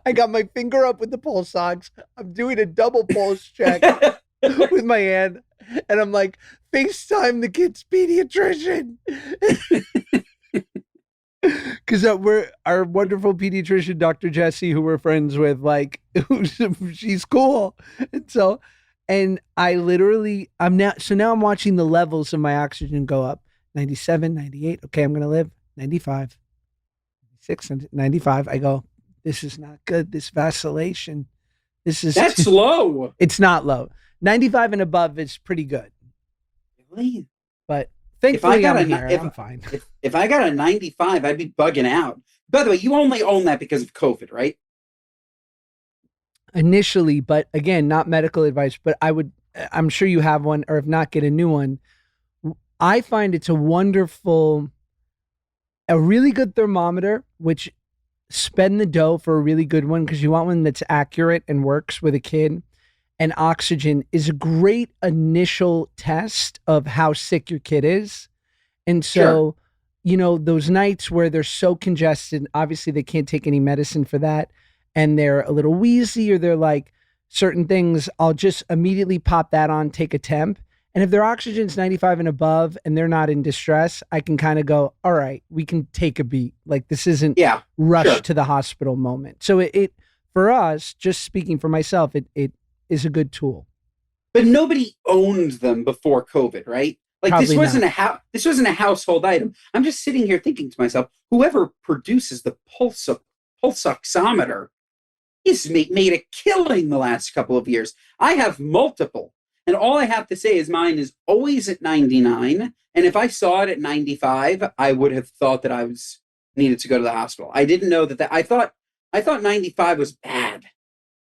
I got my finger up with the pulse ox. I'm doing a double pulse check with my hand. And I'm like, FaceTime the kid's pediatrician. Because our wonderful pediatrician, Dr. Jessie, who we're friends with, like, she's cool. And I literally, now I'm watching the levels of my oxygen go up. 97, 98. Okay, I'm going to live. 95, 96, 95. I go, this is not good. This vacillation. That's low. It's not low. 95 and above is pretty good. Really? But thankfully, I'm fine. If I got a 95, I'd be bugging out. By the way, you only own that because of COVID, right? Initially, but again, not medical advice, but I'm sure you have one, or if not, get a new one. I find it's a really good thermometer, which spend the dough for a really good one, because you want one that's accurate and works with a kid. And oxygen is a great initial test of how sick your kid is. And so, those nights where they're so congested, obviously they can't take any medicine for that, and they're a little wheezy, or they're like certain things, I'll just immediately pop that on, take a temp. And if their oxygen's 95 and above and they're not in distress, I can kind of go, all right, we can take a beat. Like, this isn't rush to the hospital moment. So it for us, just speaking for myself, it is a good tool. But nobody owned them before COVID, right? Like Probably this wasn't not. this wasn't a household item. I'm just sitting here thinking to myself, whoever produces the pulse oximeter has made a killing the last couple of years. I have multiple, and all I have to say is mine is always at 99. And if I saw it at 95, I would have thought that I was needed to go to the hospital. I didn't know that. I thought 95 was bad.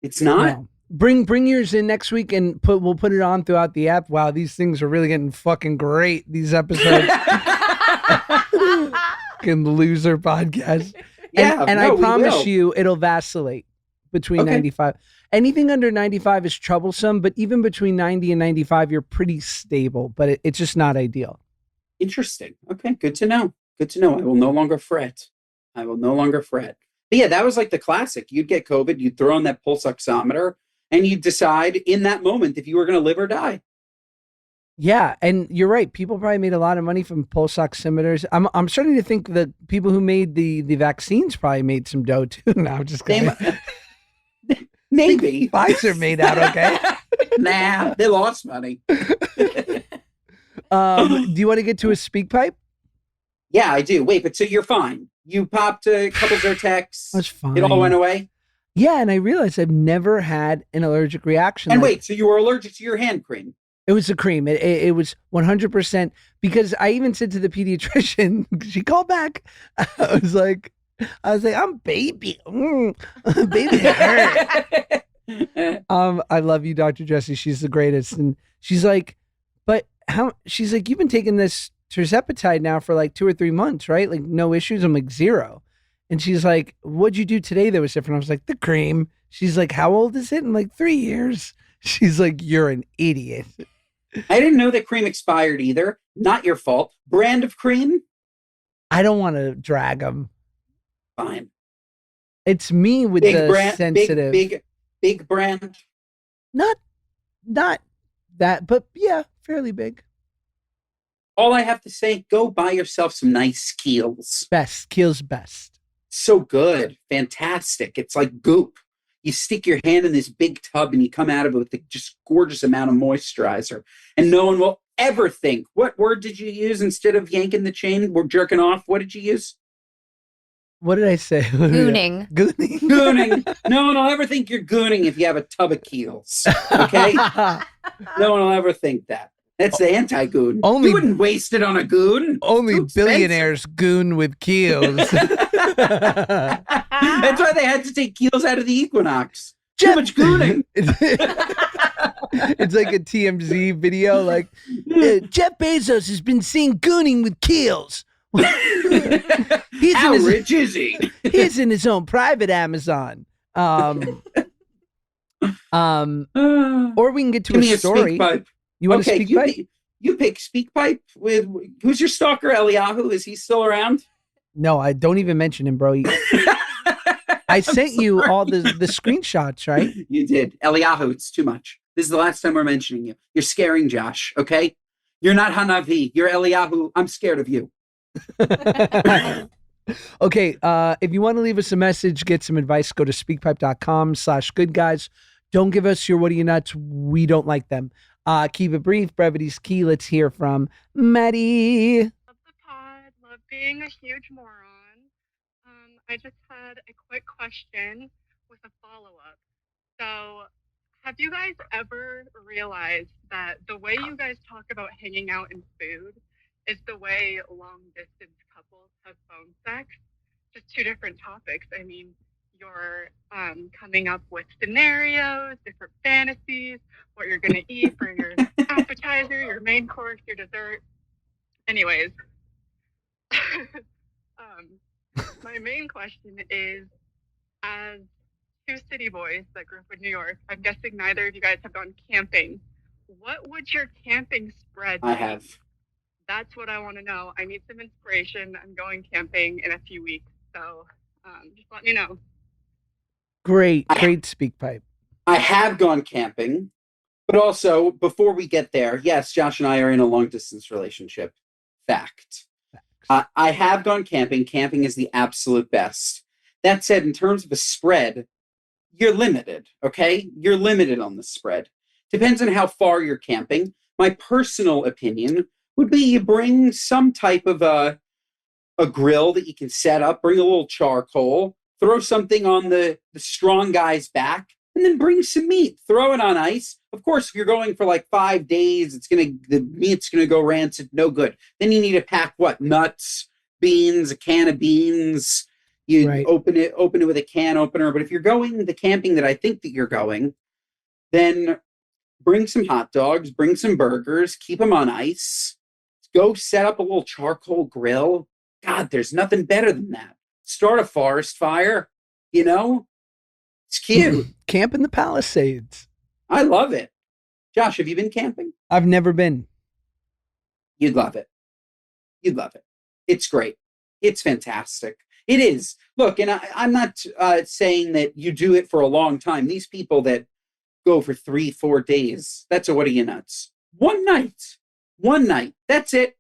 It's not. No. Bring yours in next week and we'll put it on throughout the app. Wow, these things are really getting fucking great. These episodes. Fucking loser podcast. Yeah, and no, I promise will. you it'll vacillate between 95. Anything under 95 is troublesome, but even between 90 and 95, you're pretty stable, but it's just not ideal. Interesting. Okay, good to know. Good to know. I will no longer fret. I will no longer fret. But yeah, that was like the classic. You'd get COVID, you'd throw on that pulse oximeter, and you'd decide in that moment if you were going to live or die. Yeah, and you're right. People probably made a lot of money from pulse oximeters. I'm starting to think that people who made the vaccines probably made some dough too. No, I'm just kidding. Maybe. Pfizer made out okay. Nah, they lost money. Do you want to get to a speak pipe? Yeah, I do. Wait, but so you're fine. You popped a couple Zyrtex. I was fine. It all went away? Yeah, and I realized I've never had an allergic reaction. And wait, so you were allergic to your hand cream? It was a cream. It was 100% because I even said to the pediatrician, she called back. I was like, I'm baby. Baby hurt. I love you, Dr. Jessie. She's the greatest. And she's like, but how? She's like, you've been taking this tirzepatide now for like 2 or 3 months, right? Like no issues. I'm like 0. And she's like, what'd you do today that was different? I was like, the cream. She's like, how old is it? I'm like 3 years. She's like, you're an idiot. I didn't know that cream expired either. Not your fault. Brand of cream? I don't want to drag them. Fine. It's me with Big the brand, sensitive. big brand. Not that, but yeah, fairly big. All I have to say, go buy yourself some nice Kiehl's. Best. Kiehl's best. So good. Fantastic. It's like goop. You stick your hand in this big tub and you come out of it with a just gorgeous amount of moisturizer. And no one will ever think, what word did you use instead of yanking the chain? We're jerking off. What did you use? What did I say? Gooning. Gooning. Gooning. No one will ever think you're gooning if you have a tub of Kiehl's. Okay? No one will ever think that. That's the anti-goon. Only- You wouldn't waste it on a goon. Only Too expensive. billionaires goon with Kiehl's. That's why they had to take Kiehl's out of the Equinox. Too Jeff- much gooning. It's like a TMZ video, like Jeff Bezos has been seen gooning with Kiehl's. How rich is he? He's in his own private Amazon. Or we can get to Give me a story. Speak pipe. You want to Okay, speak pipe? you pick Speak Pipe with who's your stalker, Eliyahu? Is he still around? No, I don't even mention him, bro. I sent you all the screenshots, right? You did. Eliyahu, it's too much. This is the last time we're mentioning you. You're scaring Josh, okay? You're not Hanavi. You're Eliyahu. I'm scared of you. Okay, if you want to leave us a message, get some advice, go to speakpipe.com/goodguys. Don't give us your what are you nuts. We don't like them. Keep it brief. Brevity's key. Let's hear from Maddie. Love the pod. Love being a huge moron. I just had a quick question with a follow-up. So, have you guys ever realized that the way you guys talk about hanging out and food is the way long-distance couples have phone sex? Just 2 different topics. I mean, you're coming up with scenarios, different fantasies, what you're going to eat for your appetizer, your main course, your dessert. Anyways, my main question is, as 2 city boys that grew up in New York, I'm guessing neither of you guys have gone camping. What would your camping spread be? I have. That's what I want to know. I need some inspiration. I'm going camping in a few weeks, so just let me know. Great speak pipe. I have gone camping, but also before we get there, yes, Josh and I are in a long distance relationship. Fact. I have gone camping. Camping is the absolute best. That said, in terms of a spread, you're limited, okay? You're limited on the spread. Depends on how far you're camping. My personal opinion would be you bring some type of a grill that you can set up, bring a little charcoal, throw something on the strong guy's back, and then bring some meat, throw it on ice. Of course, if you're going for like 5 days, the meat's gonna go rancid, no good. Then you need to pack what? Nuts, beans, a can of beans. You open it with a can opener. But if you're going the camping that I think that you're going, then bring some hot dogs, bring some burgers, keep them on ice. Go set up a little charcoal grill. God, there's nothing better than that. Start a forest fire, It's cute. Camp in the Palisades. I love it. Josh, have you been camping? I've never been. You'd love it. You'd love it. It's great. It's fantastic. It is. Look, and I'm not saying that you do it for a long time. These people that go for 3-4 days, that's a what are you nuts? One night. That's it.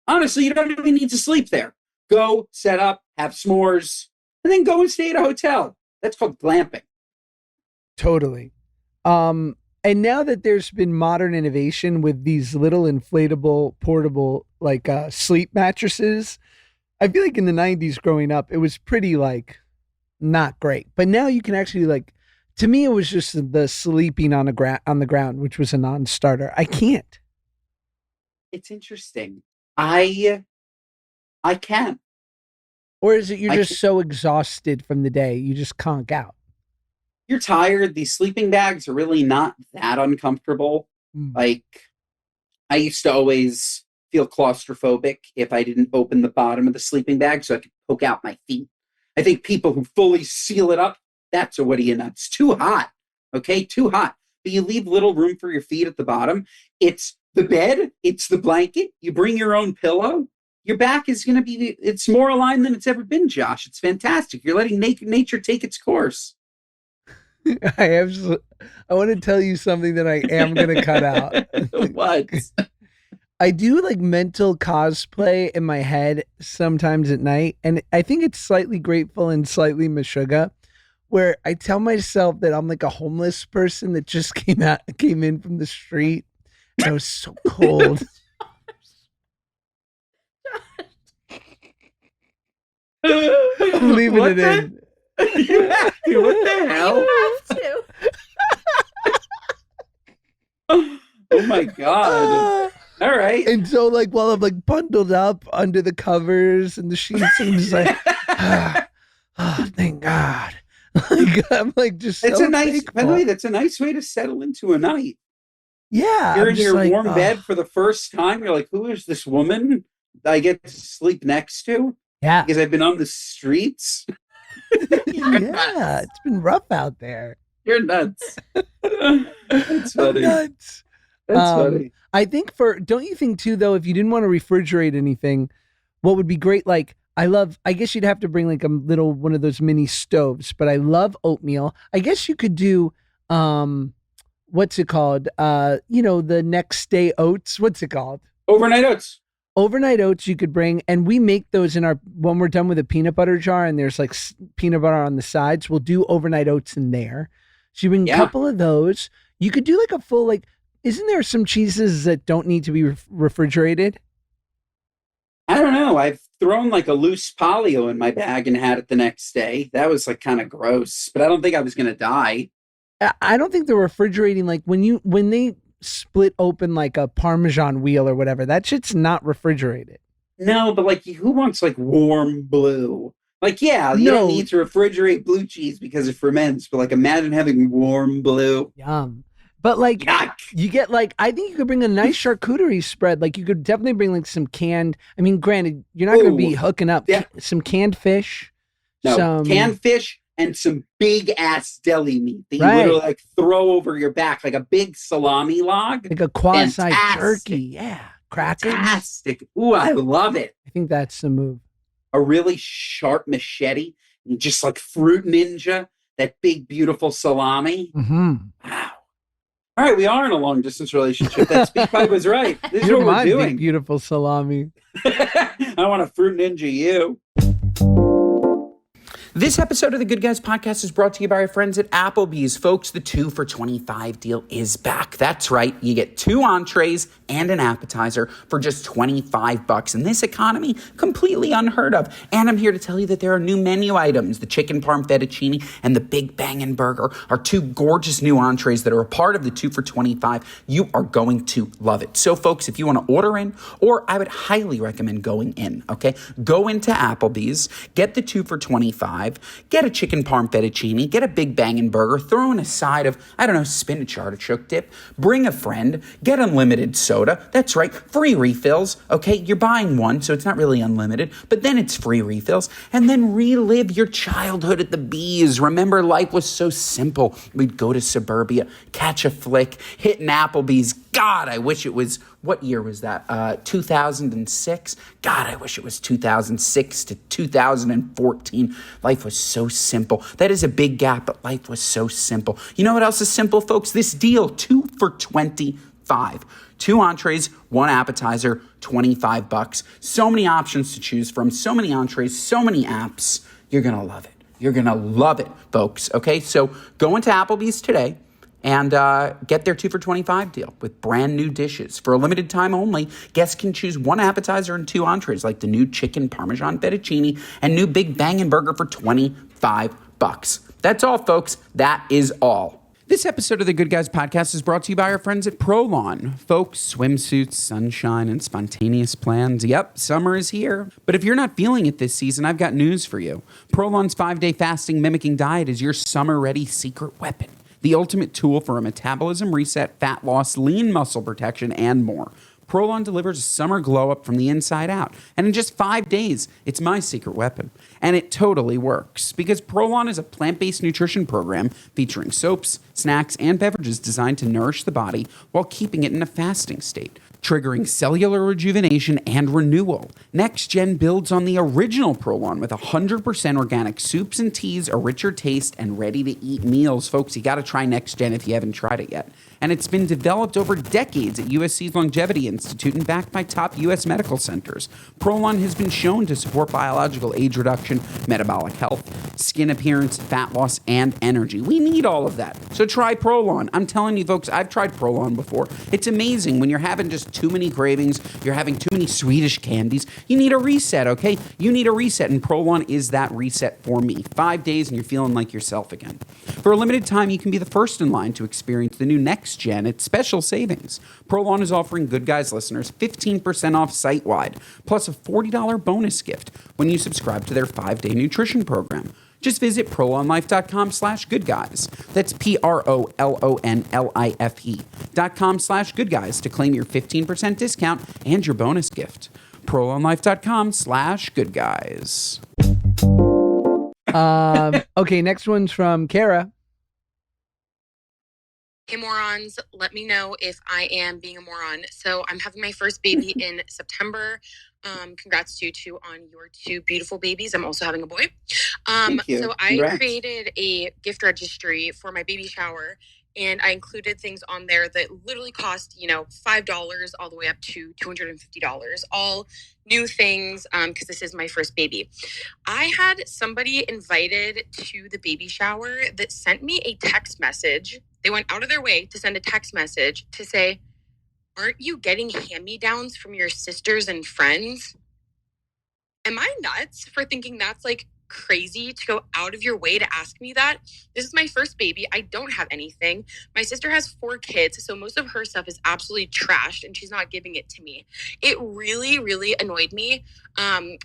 Honestly, you don't even need to sleep there. Go, set up, have s'mores, and then go and stay at a hotel. That's called glamping. Totally. And now that there's been modern innovation with these little inflatable, portable, like sleep mattresses, I feel like in the 90s growing up, it was pretty like not great. But now you can actually to me, it was just the sleeping on the ground, which was a non-starter. I can't. It's interesting. I can't. Or is it you're just so exhausted from the day, you just conk out? You're tired. These sleeping bags are really not that uncomfortable. Like, I used to always feel claustrophobic if I didn't open the bottom of the sleeping bag so I could poke out my feet. I think people who fully seal it up, that's a what are you nuts? Too hot. Okay, too hot. But you leave little room for your feet at the bottom. It's the bed. It's the blanket. You bring your own pillow. Your back is going to be, it's more aligned than it's ever been, Josh. It's fantastic. You're letting nature take its course. I want to tell you something that I am going to cut out. What? I do mental cosplay in my head sometimes at night. And I think it's slightly grateful and slightly meshuggah, where I tell myself that I'm like a homeless person that just came in from the street. And I was so cold. I'm leaving it in. Yeah, what the hell? You have to. Oh my God. All right. And so while I'm bundled up under the covers and the sheets, I'm just oh, thank God. I'm just It's so a nice, thankful. by the way, that's a nice way to settle into a night. Yeah. You're I'm in your warm oh. bed for the first time. You're like, who is this woman I get to sleep next to? Yeah. Because I've been on the streets. Yeah. It's been rough out there. You're nuts. That's funny. Nuts. That's funny. I think don't you think too, though, if you didn't want to refrigerate anything, what would be great, I guess you'd have to bring one of those mini stoves, but I love oatmeal. I guess you could do, what's it called? The next day oats. What's it called? Overnight oats. Overnight oats you could bring, and we make those when we're done with a peanut butter jar and there's peanut butter on the sides, we'll do overnight oats in there. So you bring a couple of those. You could do a full, isn't there some cheeses that don't need to be refrigerated? I don't know. I've thrown a loose polio in my bag and had it the next day. That was kind of gross, but I don't think I was going to die. I don't think they're refrigerating. When they split open a Parmesan wheel or whatever, that shit's not refrigerated. No, but who wants warm blue? You don't need to refrigerate blue cheese because it ferments, but imagine having warm blue. Yum. But Yuck. you get I think you could bring a nice charcuterie spread. You could definitely bring some canned. I mean, granted, you're not going to be hooking up some canned fish. No, canned fish and some big ass deli meat that you literally throw over your back like a big salami log. Like a quasi jerky. Yeah. Crackers. Fantastic. Ooh, I love it. I think that's the move. A really sharp machete. And just Fruit Ninja, that big, beautiful salami. Mm-hmm. Wow. All right, we are in a long distance relationship. That speak pipe was right. This is You're what my we're doing. big, beautiful salami. I want to Fruit Ninja you. This episode of the Good Guys Podcast is brought to you by our friends at Applebee's. Folks, the 2 for $25 deal is back. That's right. You get 2 entrees and an appetizer for just $25. In this economy, completely unheard of. And I'm here to tell you that there are new menu items. The chicken parm fettuccine and the Big Bangin' Burger are 2 gorgeous new entrees that are a part of the 2 for $25. You are going to love it. So, folks, if you want to order in, or I would highly recommend going in, okay? Go into Applebee's, get the 2 for $25, get a chicken parm fettuccine, get a Big Bangin' Burger, throw in a side of, I don't know, spinach artichoke dip, bring a friend, get unlimited soda. That's right, free refills, okay? You're buying one, so it's not really unlimited, but then it's free refills, and then relive your childhood at the Bees. Remember, life was so simple. We'd go to suburbia, catch a flick, hit an Applebee's. God, I wish it was, what year was that? 2006? God, I wish it was 2006 to 2014. Life was so simple. That is a big gap, but life was so simple. You know what else is simple, folks? This deal, 2 for $25. 2 entrees, 1 appetizer, $25. So many options to choose from, so many entrees, so many apps. You're going to love it. You're going to love it, folks. Okay, so go into Applebee's today and get their 2 for $25 deal with brand new dishes. For a limited time only, guests can choose 1 appetizer and 2 entrees, like the new chicken Parmesan fettuccine and new Big Bangin' Burger for $25. That's all, folks. That is all. This episode of the Good Guys Podcast is brought to you by our friends at Prolon. Folks, swimsuits, sunshine, and spontaneous plans. Yep, summer is here. But if you're not feeling it this season, I've got news for you. Prolon's 5-day fasting mimicking diet is your summer-ready secret weapon. The ultimate tool for a metabolism reset, fat loss, lean muscle protection, and more. Prolon delivers a summer glow up from the inside out. And in just 5 days, it's my secret weapon. And it totally works. Because Prolon is a plant-based nutrition program featuring soaps, snacks, and beverages designed to nourish the body while keeping it in a fasting state, triggering cellular rejuvenation and renewal. Next Gen builds on the original Prolon with 100% organic soups and teas, a richer taste, and ready-to-eat meals. Folks, you got to try Next Gen if you haven't tried it yet. And it's been developed over decades at USC's Longevity Institute and backed by top U.S. medical centers. Prolon has been shown to support biological age reduction, metabolic health, skin appearance, fat loss, and energy. We need all of that. So try Prolon. I'm telling you, folks, I've tried Prolon before. It's amazing when you're having just too many cravings, you're having too many Swedish candies. You need a reset, okay? You need a reset, and Prolon is that reset for me. 5 days, and you're feeling like yourself again. For a limited time, you can be the first in line to experience the new Next Gen at special savings. Prolon is offering Good Guys listeners 15% off site-wide, plus a $40 bonus gift when you subscribe to their 5-day nutrition program. Just visit prolonlife.com/goodguys. That's prolonlife.com/goodguys to claim your 15% discount and your bonus gift. prolonlife.com/goodguys. Okay, next one's from Kara. Hey, morons, let me know if I am being a moron. So I'm having my first baby in September. Congrats to you two on your 2 beautiful babies. I'm also having a boy. Thank you. So Congrats. I created a gift registry for my baby shower, and I included things on there that literally cost, $5 all the way up to $250, all new things, because this is my first baby. I had somebody invited to the baby shower that sent me a text message. They went out of their way to send a text message to say, "Aren't you getting hand-me-downs from your sisters and friends?" Am I nuts for thinking that's like crazy to go out of your way to ask me that? This is my first baby. I don't have anything. My sister has 4 kids, so most of her stuff is absolutely trashed, and she's not giving it to me. It really, really annoyed me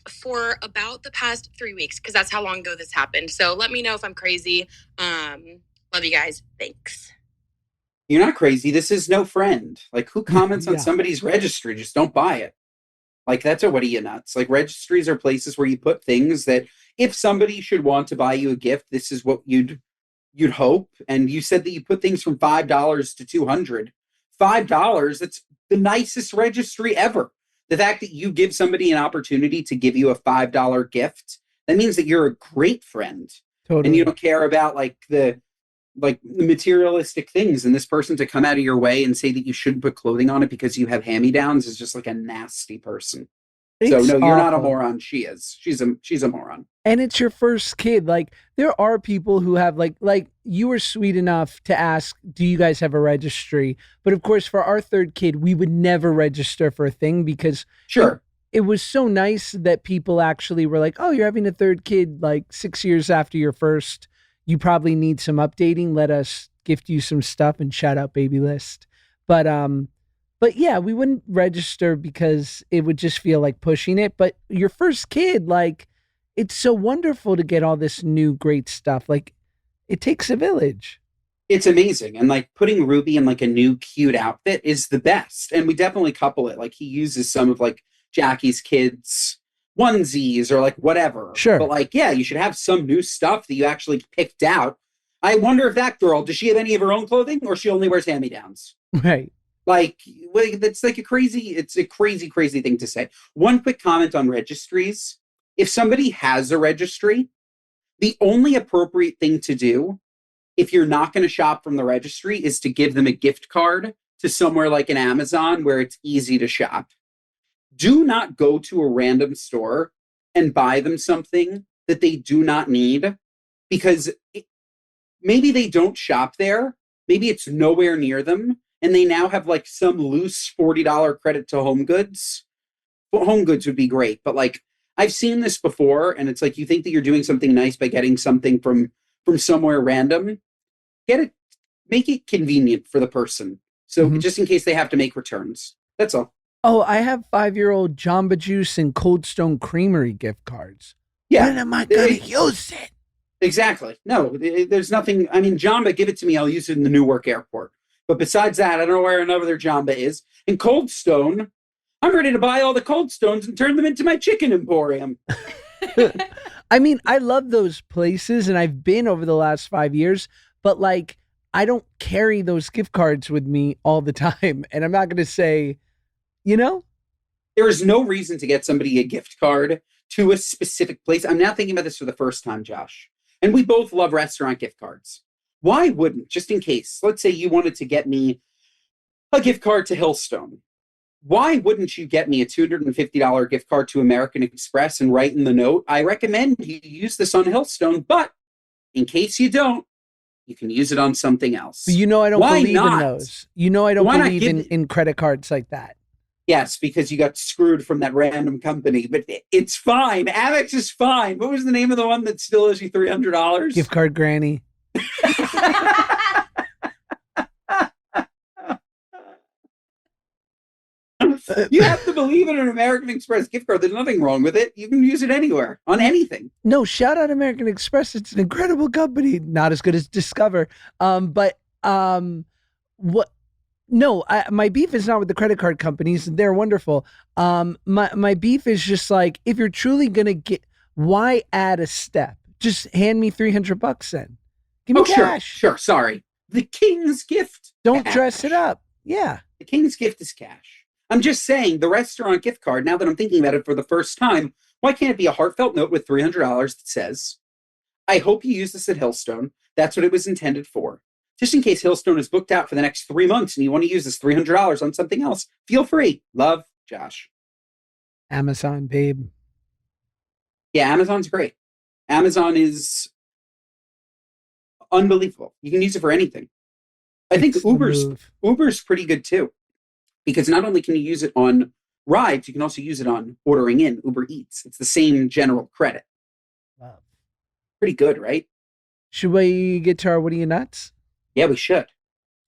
for about the past 3 weeks, because that's how long ago this happened. So let me know if I'm crazy. Love you guys. Thanks. You're not crazy. This is no friend. Like, who comments on Yeah. somebody's registry? Just don't buy it. Like, that's a what are you nuts? Like, registries are places where you put things that if somebody should want to buy you a gift, this is what you'd hope. And you said that you put things from $5 to $200. $5, that's the nicest registry ever. The fact that you give somebody an opportunity to give you a $5 gift, that means that you're a great friend. Totally. And you don't care about the materialistic things, and this person to come out of your way and say that you shouldn't put clothing on it because you have hand-me-downs is just like a nasty person. So It's no, you're not a awful. moron. She is. She's a moron. And it's your first kid. Like there are people who have like you were sweet enough to ask, do you guys have a registry? But of course, for our third kid, we would never register for a thing because Sure. it was so nice that people actually were like, oh, you're having a third kid like 6 years after your first. You probably need some updating. Let us gift you some stuff and shout out baby list. But yeah, we wouldn't register because it would just feel like pushing it. But your first kid, like, it's so wonderful to get all this new great stuff. Like, it takes a village. It's amazing. And like putting Ruby in like a new cute outfit is the best. And we definitely couple it. Like he uses some of like Jackie's kids' onesies or like whatever. Sure. But like, yeah, you should have some new stuff that you actually picked out. I wonder if that girl, does she have any of her own clothing or she only wears hand-me-downs? Right. Like, that's like it's a crazy thing to say. One quick comment on registries. If somebody has a registry, the only appropriate thing to do if you're not going to shop from the registry is to give them a gift card to somewhere like an Amazon where it's easy to shop. Do not go to a random store and buy them something that they do not need because maybe they don't shop there. Maybe it's nowhere near them. And they now have like some loose $40 credit to Home Goods. Well, Home Goods would be great, but like I've seen this before, and it's like you think that you're doing something nice by getting something from somewhere random. Get it, make it convenient for the person. So just in case they have to make returns. That's all. Oh, I have 5-year-old Jamba Juice and Cold Stone Creamery gift cards. Yeah. When am I going to use it? Exactly. No, there's nothing. I mean, Jamba, give it to me. I'll use it in the Newark airport. But besides that, I don't know where another Jamba is. And Cold Stone, I'm ready to buy all the Cold Stones and turn them into my chicken emporium. I mean, I love those places and I've been over the last 5 years, but like, I don't carry those gift cards with me all the time. And I'm not going to say, you know? There is no reason to get somebody a gift card to a specific place. I'm now thinking about this for the first time, Josh. And we both love restaurant gift cards. Why wouldn't, just in case, let's say you wanted to get me a gift card to Hillstone. Why wouldn't you get me a $250 gift card to American Express and write in the note, I recommend you use this on Hillstone, but in case you don't, you can use it on something else. But you know, I don't Why believe not? in those. You know, I don't Why not believe give- in credit cards like that. Yes, because you got screwed from that random company, but it's fine. Amex is fine. What was the name of the one that still owes you $300? Gift card granny. You have to believe in an American Express gift card. There's nothing wrong with it. You can use it anywhere, on anything. No, shout out American Express. It's an incredible company. Not as good as Discover. What? No, my beef is not with the credit card companies. They're wonderful. My beef is just like, if you're truly gonna get, why add a step? Just hand me $300 then. Give me cash. Sure. Sorry. The king's gift. Don't cash. dress it up. Yeah. The king's gift is cash. I'm just saying, the restaurant gift card, now that I'm thinking about it for the first time, why can't it be a heartfelt note with $300 that says, I hope you use this at Hillstone. That's what it was intended for. Just in case Hillstone is booked out for the next 3 months and you want to use this $300 on something else, feel free. Love, Josh. Amazon, babe. Yeah, Amazon's great. Amazon is unbelievable. You can use it for anything. I think It's the move. Uber's pretty good too, because not only can you use it on rides, you can also use it on ordering in Uber Eats. It's the same general credit. Wow. Pretty good, right? Should we get to our What Are You Nuts? Yeah, we should.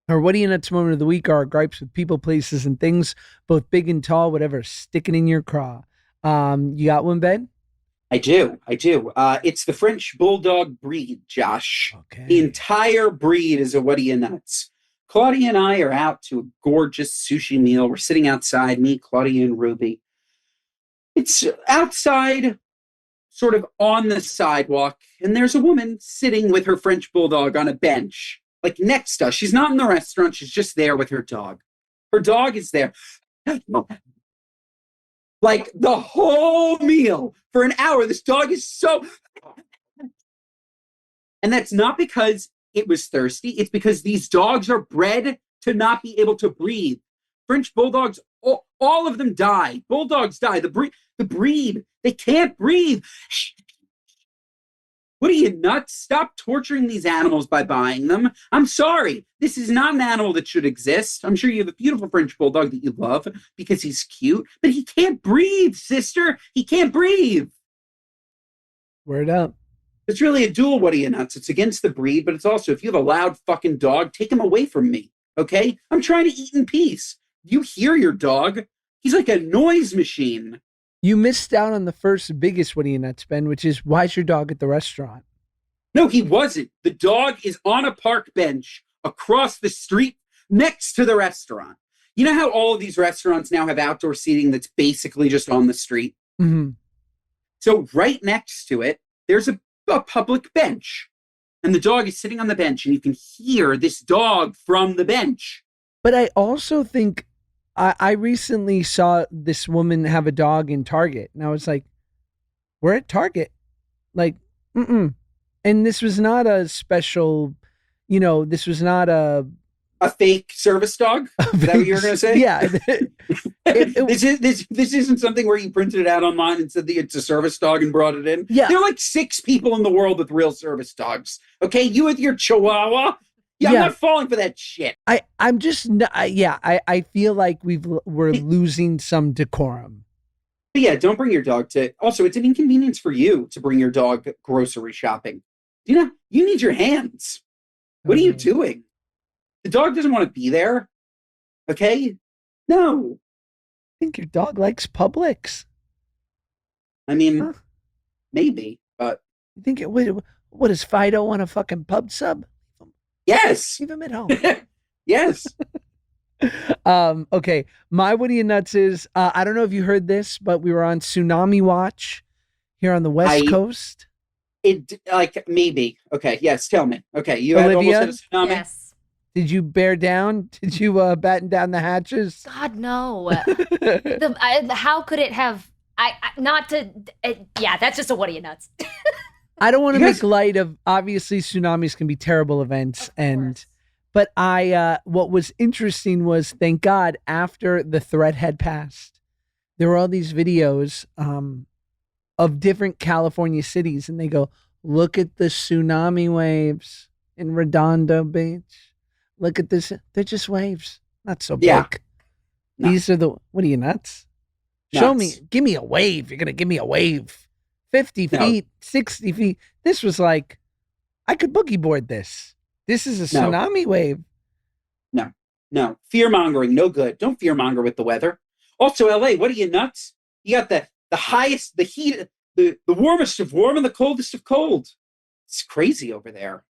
Our What Are You Nuts moment of the week are our gripes with people, places, and things, both big and tall, whatever, sticking in your craw. You got one, Ben? I do. It's the French Bulldog breed, Josh. Okay. The entire breed is a What Are You Nuts. Claudia and I are out to a gorgeous sushi meal. We're sitting outside, me, Claudia, and Ruby. It's outside, sort of on the sidewalk, and there's a woman sitting with her French Bulldog on a bench, like next to us. She's not in the restaurant. She's just there with her dog. Her dog is there. Like the whole meal for an hour. This dog is so... And that's not because it was thirsty. It's because these dogs are bred to not be able to breathe. French Bulldogs All of them die. Bulldogs die. The breed, they can't breathe. What are you, nuts? Stop torturing these animals by buying them. I'm sorry. This is not an animal that should exist. I'm sure you have a beautiful French bulldog that you love because he's cute, but he can't breathe, sister. He can't breathe. Word up. It's really a duel, what are you, nuts? It's against the breed, but it's also, if you have a loud fucking dog, take him away from me, okay? I'm trying to eat in peace. You hear your dog? He's like a noise machine. You missed out on the first biggest what are you nuts, Ben, which is why's your dog at the restaurant? No, he wasn't. The dog is on a park bench across the street next to the restaurant. You know how all of these restaurants now have outdoor seating that's basically just on the street? Mm-hmm. So right next to it, there's a public bench. And the dog is sitting on the bench, and you can hear this dog from the bench. But I also think I recently saw this woman have a dog in Target, and I was like, we're at Target. Like, mm-mm. And this was not a special, this was not a fake service dog? Is that what you were going to say? Yeah. This isn't something where you printed it out online and said that it's a service dog and brought it in. Yeah. There are like 6 people in the world with real service dogs. Okay, you with your Chihuahua. Yeah, I'm not falling for that shit. I'm just, I feel like we're losing some decorum. But yeah, don't bring your dog to, also it's an inconvenience for you to bring your dog grocery shopping. You need your hands. What are you doing? The dog doesn't want to be there. Okay? No. I think your dog likes Publix. I mean, maybe, but. You think what does Fido want a fucking pub sub? Yes. Leave him at home. Yes. Okay. My Woody and Nuts is, I don't know if you heard this, but we were on tsunami watch here on the West Coast. Maybe. Okay. Yes. Tell me. Okay. You Olivia? had almost had a tsunami? Yes. Did you bear down? Did you batten down the hatches? God, no. How could it have? Yeah, that's just a what are you nuts? I don't want to make light of, obviously tsunamis can be terrible events, but what was interesting was, thank God, after the threat had passed, there were all these videos of different California cities, and they go, look at the tsunami waves in Redondo Beach. Look at this. They're just waves. Not so big. Yeah. No. These are what are you, nuts? Show me, give me a wave. You're going to give me a wave. 50 feet, 60 feet. This was like, I could boogie board this. This is a tsunami wave. No. Fear-mongering, no good. Don't fear-monger with the weather. Also, LA, what are you, nuts? You got the highest, the heat, the warmest of warm and the coldest of cold. It's crazy over there.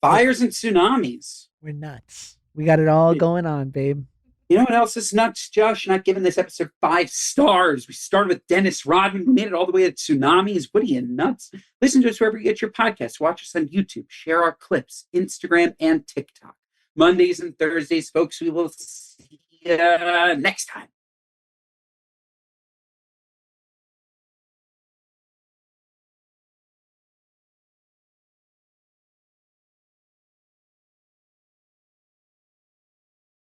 Fires and tsunamis. We're nuts. We got it all going on, babe. You know what else is nuts, Josh? Not giving this episode 5 stars. We started with Dennis Rodman. We made it all the way to tsunamis. What are you, nuts? Listen to us wherever you get your podcasts. Watch us on YouTube. Share our clips, Instagram and TikTok. Mondays and Thursdays, folks. We will see you next time.